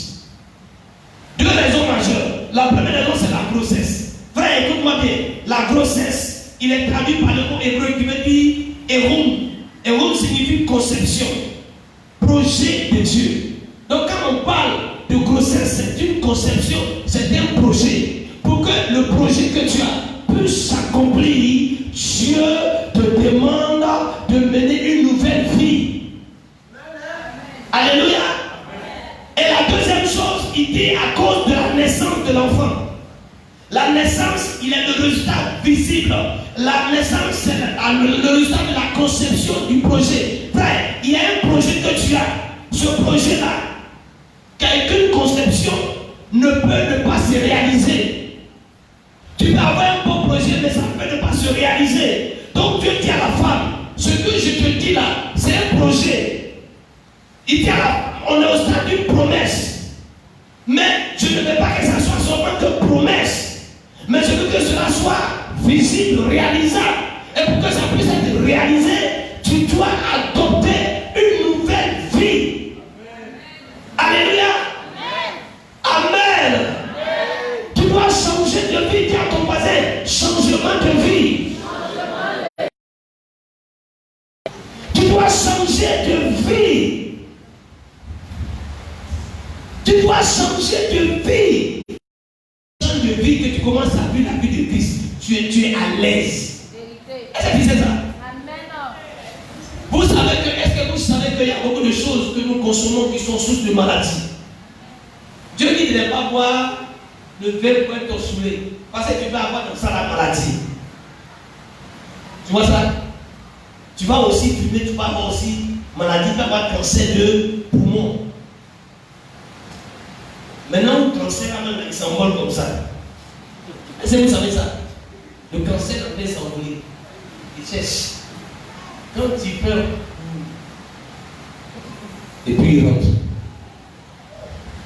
Deux raisons majeures. La première raison, c'est la grossesse. Frère, écoute-moi bien. La grossesse, il est traduit par le mot hébreu qui veut dire Héroum. Héroum signifie conception, projet de Dieu. Donc quand on parle de grossesse, c'est une conception, c'est un projet. Pour que le projet que tu as puisse s'accomplir, Dieu te demande de mener une nouvelle vie. Alléluia. Et la deuxième chose, il dit à cause de la naissance de l'enfant. La naissance, il est le résultat visible. La naissance, c'est le résultat de la conception du projet. Frère, il y a un projet que tu as. Ce projet-là, qu'aucune conception ne peut ne pas se réaliser. Tu peux avoir un beau projet, mais ça ne peut ne pas se réaliser. Donc Dieu dit à la femme, ce que je te dis là, c'est un projet. Il dit à la, on est au stade d'une promesse. Mais je ne veux pas que ça soit seulement que promesse. Mais je veux que cela soit visible, réalisable. Et pour que ça puisse être réalisé, tu dois adopter une nouvelle vie. Alléluia. Amen. Tu dois changer de vie. Dis à ton voisin, changement de vie. Tu dois changer de vie. Tu dois changer de vie. Change de vie que tu commences à vivre la vie de Christ. Tu es à l'aise. Est-ce que c'est ça? Vous savez que, est-ce que vous savez qu'il y a beaucoup de choses que nous consommons qui sont sources de maladies? Dieu dit de ne pas boire le verre pour être saoulé. Parce que tu vas avoir dans ça la maladie. Tu vois ça? Tu vas aussi fumer, tu vas avoir aussi maladie, tu vas avoir cancer de poumon. Maintenant, le cancer, il s'envole comme ça. Est-ce que vous savez ça? Le cancer en train de s'envoler. Il cherche. Quand il pleure, et puis il rentre.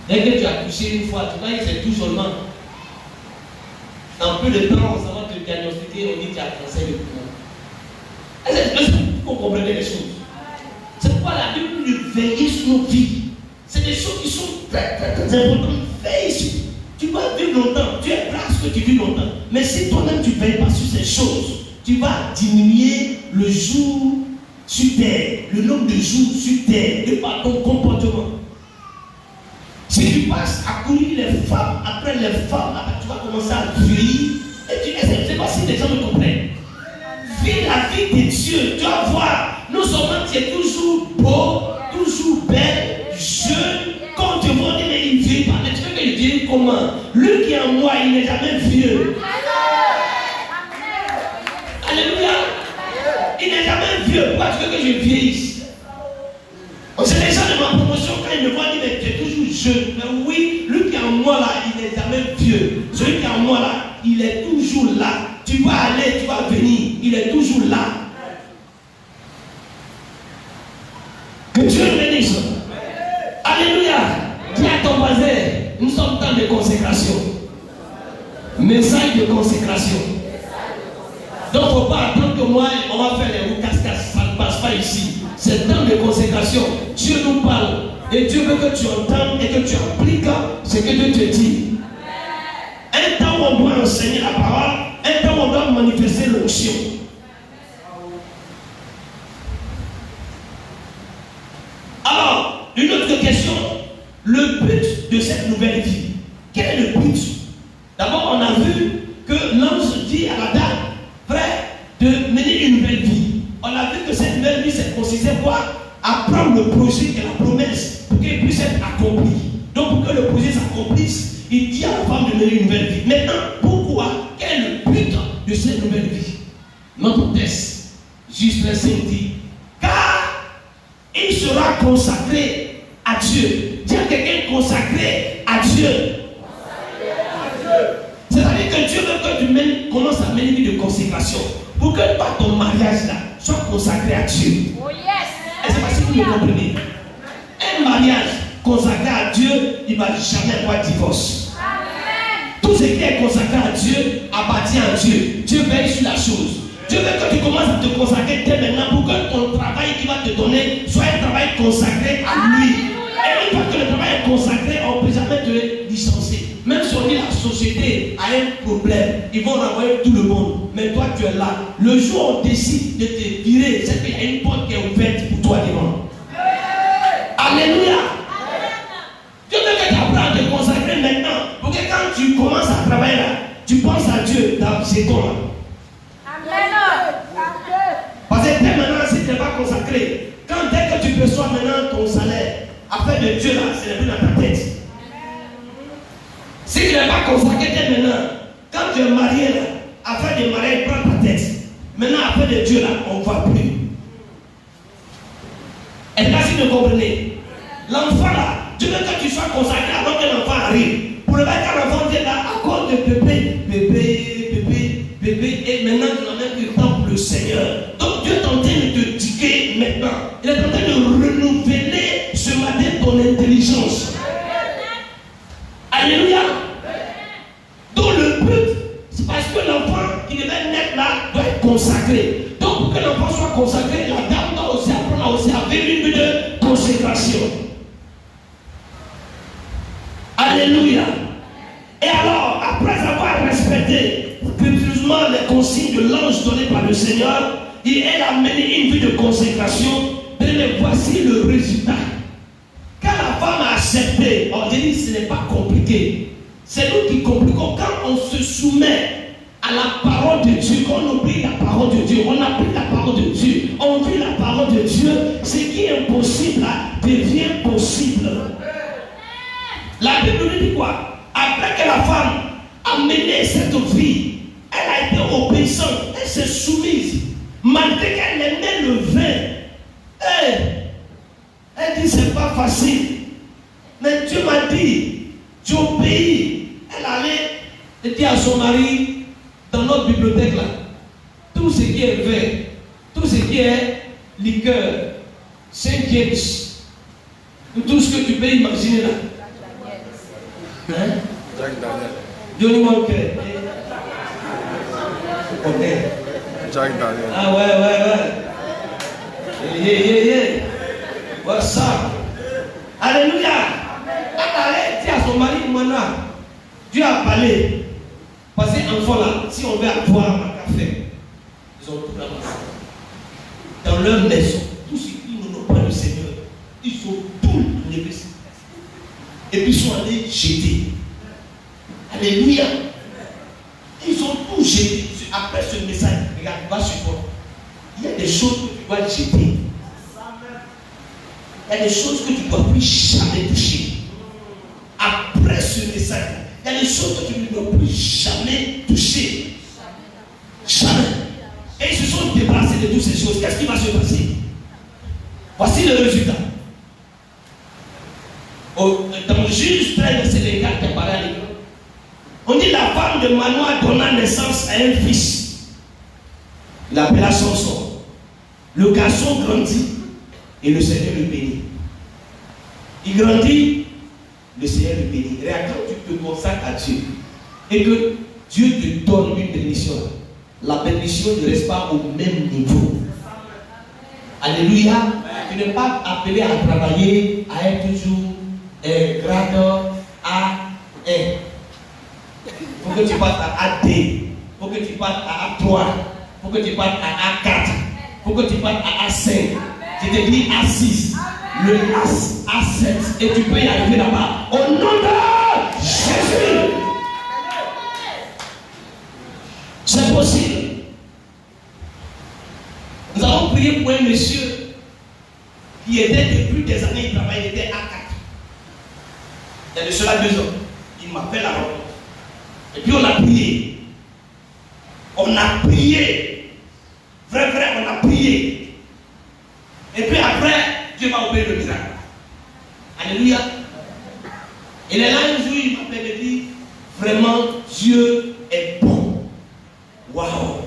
Dès que tu as touché une fois, tu vois, c'est tout seulement. Dans peu de temps, ça va te diagnostiquer, on dit que tu as cancer de poumon. Est-ce que vous comprenez les choses? C'est pourquoi la Bible nous veille sur nos vies. C'est des choses qui sont très, très, très importantes. Veille sur. Tu vas vivre longtemps. Tu es grâce que tu vis longtemps. Mais si toi-même tu ne veilles pas sur ces choses, tu vas diminuer le jour sur terre, le nombre de jours sur terre, de par ton comportement. Si tu passes à courir les femmes, après les femmes, après tu vas commencer à fuir. Et tu ne sais pas si les gens me comprennent. Vis la vie de Dieu. Tu vas voir, non seulement tu es toujours beau, toujours belle, jeune, quand tu vois il vieillit pas, mais tu veux qu'il vieillit comment? Lui qui est en moi, il n'est jamais vieux. Alléluia. Il n'est jamais vieux. Pourquoi tu veux que je vieillisse? C'est les gens de ma promotion, quand ils me voient, ils disent, mais tu es toujours jeune. Mais oui, lui qui est en moi là, il n'est jamais vieux. Celui qui est en moi là, il est toujours là. Tu vas aller, tu vas venir. Il est toujours là. Que Dieu le bénisse. Alléluia. Dis à ton voisin, nous sommes dans des consécrations. Message de consécration. Donc, il ne faut pas attendre que moi, on va faire les roues casse-casse. Ça ne passe pas ici. C'est temps de consécration. Dieu nous parle. Et Dieu veut que tu entendes et que tu appliques ce que Dieu te dit. Un temps où on doit enseigner la parole, un temps où on doit manifester l'onction. Alors, une autre question. Le but de cette nouvelle vie. Quel est le but? D'abord, on a vu que l'ange dit à la dame, frère, de mener une nouvelle vie. On a vu que cette nouvelle vie, c'est consistait quoi? À prendre le projet et la promesse pour qu'il puisse être accompli. Donc, pour que le projet s'accomplisse, il dit à la femme de mener une nouvelle vie. Maintenant, pourquoi? Quel est le but de cette nouvelle vie? Notre texte, Justin 5 dit, car il sera consacré à Dieu. Dis à quelqu'un consacré à Dieu. C'est-à-dire que Dieu veut que tu commences à mener une vie de consécration. Pour que toi, ton mariage là, soit consacré à Dieu. Oh yes. Et c'est parce que vous me comprenez. Un mariage consacré à Dieu, il ne va jamais avoir de divorce. Amen. Tout ce qui est consacré à Dieu appartient à Dieu. Dieu veille sur la chose. Dieu veut que tu commences à te consacrer dès maintenant pour que ton travail qu'il va te donner soit un travail consacré à lui. Et une fois que le travail est consacré, on ne peut jamais te licencier. Même si on dit la société a un problème, ils vont renvoyer tout le monde. Mais toi, tu es là. Le jour où on décide de te virer, c'est qu'il y a une porte qui est ouverte pour toi devant. Alléluia. Dieu veut que tu apprennes à te consacrer maintenant. Pour que quand tu commences à travailler là, tu penses à Dieu dans ces temps là. Parce que dès maintenant, si tu n'es pas consacré, dès que tu perçois maintenant ton salaire, affaire de Dieu là, c'est plus dans ta tête. Si tu n'es pas consacré dès maintenant, quand tu es marié là, affaire de mariage, prends ta tête. Maintenant, affaire de Dieu là, on ne voit plus. Et là, si vous comprenez, l'enfant là, Dieu veut que tu sois consacré avant que l'enfant arrive. Pour le faire quand l'enfant vient là, à cause de bébé, et maintenant tu n'as même plus le temps pour le Seigneur. Donc Dieu est en train de te diguer maintenant. Il est en train de renouveler ce matin ton intelligence. Alléluia. Donc le but, c'est parce que l'enfant qui devait naître là doit être consacré. Donc pour que l'enfant soit consacré, la dame doit aussi apprendre à vivre une vie de consécration. Alléluia. Et alors, après avoir respecté scrupuleusement les consignes de l'ange donné par le Seigneur, elle a mené une vie de consécration. Mais voici le résultat. Quand la femme a accepté, on dit ce n'est pas compliqué. C'est nous qui compliquons. Quand on se soumet à la parole de Dieu, quand on oublie la parole de Dieu, on applique la parole de Dieu, on vit la parole de Dieu, ce qui est impossible devient possible. La Bible nous dit quoi? Après que la femme a mené cette vie, elle a été obéissante, elle s'est soumise. Malgré qu'elle aimait le vin, elle dit c'est pas facile. Mais Dieu m'a dit, tu obéis. Elle allait dire à son mari, dans notre bibliothèque là, tout ce qui est vin, tout ce qui est liqueur, Saint-James, tout ce que tu peux imaginer là. Hein? Jack Daniel. Johnny Walker. Ok. Jack Daniel. Ah ouais. Yeah. What's up? Alléluia. Elle allait dire à son mari, maintenant, Dieu a parlé. Parce que enfant là, si on veut avoir un café, ils ont tout ramassé. Dans leur maison, tous ceux qui n'ont pas le Seigneur, ils ont tout levé. Et puis ils sont allés jeter. Alléluia. Ils ont tout jeté. Après ce message, regarde, va sur toi. Il y a des choses que tu dois jeter. Il y a des choses que tu ne dois plus jamais toucher. Après ce message, il y a des choses que tu ne dois plus jamais toucher. Jamais. Et ils se sont débarrassés de toutes ces choses. Qu'est-ce qui va se passer? Voici le résultat. Dans Juge 13, c'est les gars qui apparaissent à l'écran. On dit la femme de Manoah donna naissance à un fils. Il appela Samson. Le garçon grandit et le Seigneur le bénit. Il grandit, le Seigneur le bénit. Et quand tu te consacres à Dieu et que Dieu te donne une bénédiction. La bénédiction ne reste pas au même niveau. Alléluia. Tu n'es pas appelé à travailler, à être toujours grade A1. Il faut que tu passes à AD. Il faut que tu passes à A3. Il faut que tu passes à A4. Il faut que tu passes à A5. Je te dis A6. Le A7. Et tu peux y arriver là-bas. Au nom de Jésus. C'est possible. Nous avons prié pour un monsieur qui était depuis des années, il travaillait, il était A4. Il y a de cela 2 ans. Il m'appelle à rencontre. Et puis on a prié. On a prié. Vrai, on a prié. Et puis après, Dieu va opérer le miracle. Alléluia. Et là, un jour, il m'appelle et dit, vraiment, Dieu est bon. Waouh.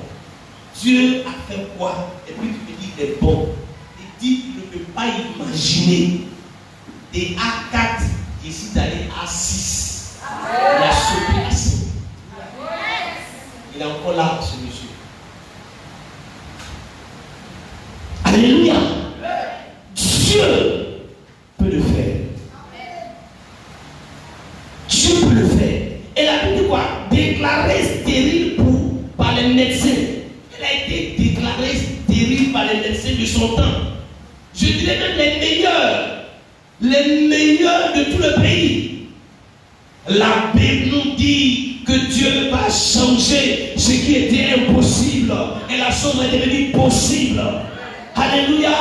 Dieu a fait quoi? Et puis tu me dis, il est bon. Il dit, il ne peut pas imaginer des A4 qui ici d'aller à 6. Il a sauté à 5. Il est encore là, ce monsieur. Alléluia. Dieu peut le faire. Dieu peut le faire. Et la Bible dit quoi? Déclaré stérile par les médecins. Elle a été déclarée stérile par les médecins de son temps. Je dirais même les meilleurs de tout le pays. La Bible nous dit que Dieu va changer ce qui était impossible et la chose est devenue possible. Alléluia.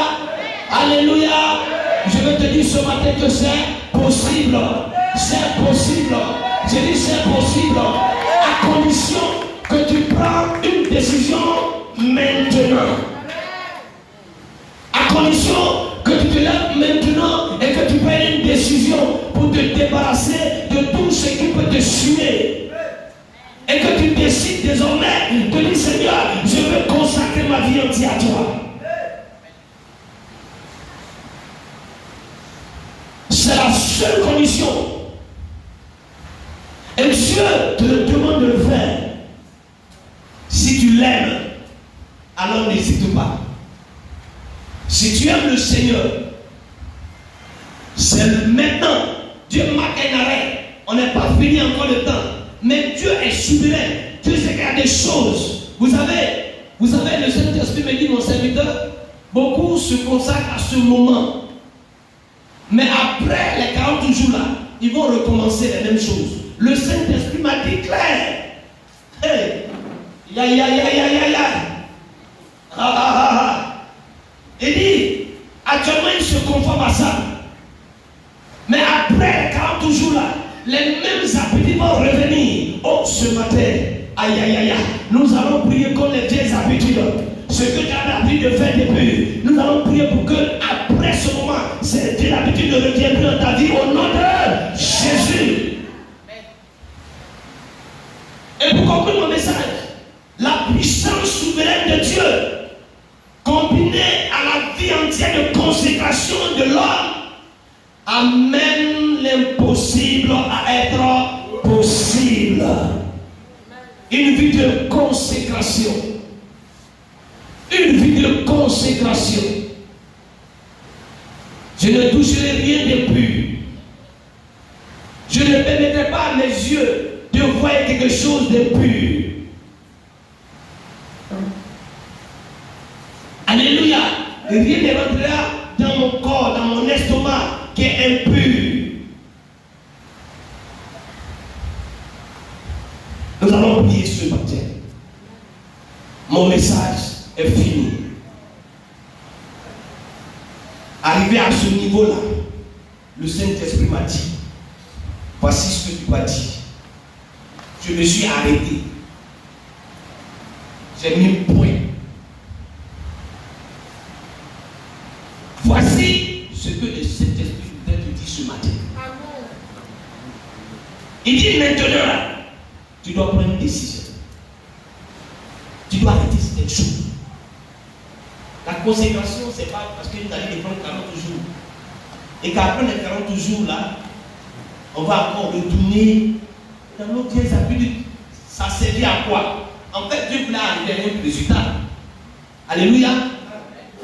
Alléluia. Je veux te dire ce matin que c'est possible. C'est possible. Je dis c'est possible à condition que tu prends une décision maintenant. À condition que tu te lèves maintenant et que tu prennes une décision pour te débarrasser de tout ce qui peut te suer. Et que tu décides désormais de dire Seigneur, je veux consacrer ma vie entière à toi. C'est la seule condition. Et Dieu te demande de le faire. Si tu l'aimes, alors n'hésite pas. Si tu aimes le Seigneur, c'est maintenant. Dieu marque un arrêt. On n'est pas fini encore le temps. Mais Dieu est souverain. Dieu sait qu'il y a des choses. Vous savez, le Saint-Esprit me dit, mon serviteur, beaucoup se consacrent à ce moment. Mais après les 40 jours là, ils vont recommencer les mêmes choses. Le Saint-Esprit m'a dit clair. Hey, il dit, actuellement il se conforme à ça. Mais après les 40 jours là, les mêmes appétits vont revenir. Oh, ce matin, nous allons prier contre les vieilles habitudes. Ce que tu as l'habitude de faire depuis, nous allons prier pour que après ce moment, cette vieille habitude ne revienne plus dans ta vie au nom de Jésus. Et pour conclure mon message, la puissance souveraine de Dieu, combinée à la vie entière de consécration de l'homme, amène l'impossible à être possible. Une vie de consécration. Une vie de consécration. Je ne toucherai rien de pur. Je ne permettrai pas à mes yeux de voir quelque chose de pur. Alléluia. Rien ne rentrera dans mon corps, dans mon estomac qui est impur. Nous allons prier ce matin. Mon message est fini. Arrivé à ce niveau-là, le Saint-Esprit m'a dit, voici ce que tu vas dire. Je me suis arrêté. J'ai mis point. Voici ce que le Saint-Esprit voudrait te dire ce matin. Il dit maintenant, tu dois prendre une décision. Tu dois arrêter cette chose. La consécration, ce n'est pas parce que nous allons prendre 40 jours. Et qu'après les 40 jours là, on va encore retourner dans nos vieilles habitudes. ça servit à quoi? En fait, Dieu voulait arriver à un résultat. Alléluia.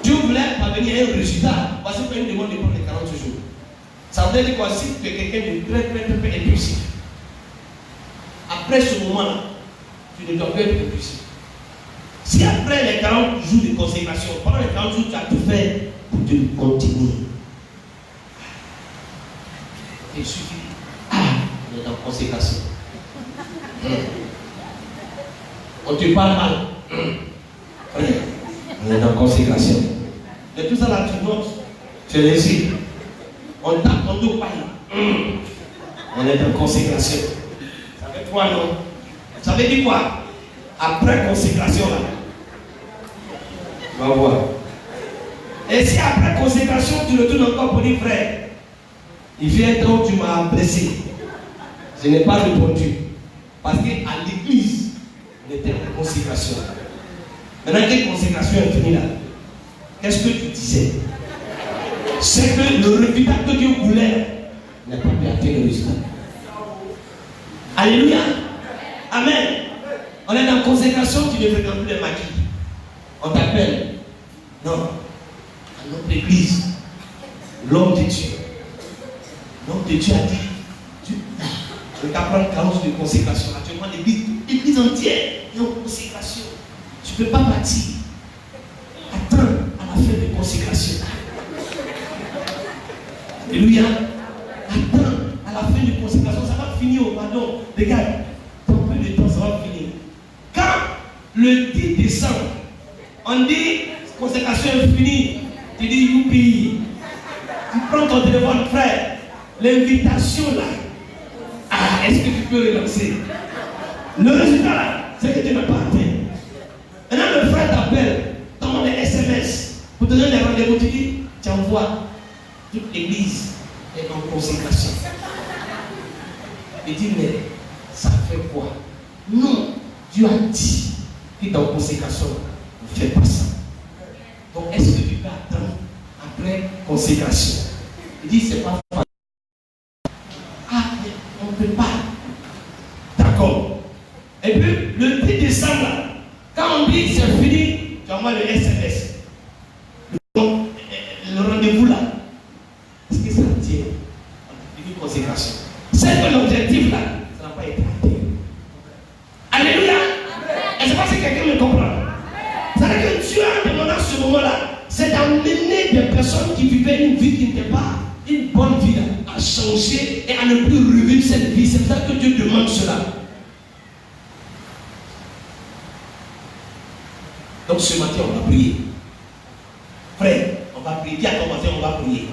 Dieu voulait parvenir à un résultat. Voici pourquoi il demande de prendre les 40 jours. Ça veut dire quoi? Si tu es quelqu'un de très impulsif, après ce moment-là, tu ne dois plus être impulsif. Si après les 40 jours de consécration, pendant les 40 jours, tu as tout fait pour te continuer, il suffit. On est dans consécration. On te parle mal. On est dans consécration. Et tout ça là, tu notes, tu réussis. On tape ton dos par là. On est dans consécration. Ça fait quoi, non? Ça veut dire quoi? Après consécration là, tu vas voir. Et si après consécration, tu retournes encore pour dire frère, il vient un temps où tu m'as blessé. Je n'ai pas répondu. Parce qu'à l'église, on était en consécration. Maintenant que la consécration est finie là, qu'est-ce que tu disais? C'est que le résultat que Dieu voulait n'a pas pu atteindre le résultat. Alléluia. Amen. On est dans la consécration, tu ne fréquentes plus les maquis. On t'appelle. Non. À notre église, l'homme de Dieu. L'homme de Dieu a dit, tu ne peux pas prendre 40 de consécration. Actuellement, l'église entière est en consécration. Tu ne peux pas bâtir. Attends à la fin de consécration. Alléluia. Attends à la fin de consécration. Ça va finir au pardon. Regarde, dans peu de temps, ça va finir. Quand le 10 décembre, on dit consécration est finie, tu dis youpi. Tu prends ton téléphone, frère. L'invitation là. Ah, est-ce que tu peux relancer? Le résultat là, c'est que tu n'as pas atteint. Maintenant, le frère t'appelle, t'envoie des SMS pour te donner des rendez-vous. Tu dis, tu envoies. Toute l'église est en consécration. Il dit, mais ça fait quoi? Non, Dieu a dit que dans consécration, ne fais pas ça. Donc, est-ce que tu peux attendre après consécration? Il dit, c'est pas facile. Ah, mais on ne peut pas. D'accord. Et puis, le 10 décembre, là, quand on dit c'est fini, tu envoies le SMS. Le rendez-vous là. Est-ce que ça tient? Une consécration. C'est que l'objectif là, ça n'a pas été atteint. Alléluia. Et c'est parce que quelqu'un me comprend. C'est-à-dire que Dieu a demandé à ce moment-là, c'est d'amener des personnes qui vivaient une vie qui n'était pas une bonne vie là, à changer et à ne plus revivre cette vie. C'est pour ça que Dieu demande cela. Donc ce matin, on va prier. Frère, on va prier. Dis à ton matin, on va prier.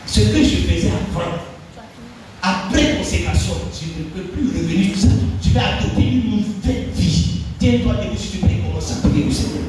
Ce que je faisais avant, après consécration, je ne peux plus revenir tout ça. Je vais adopter une nouvelle vie. Tiens-toi debout si tu pries, commence à prier au Seigneur.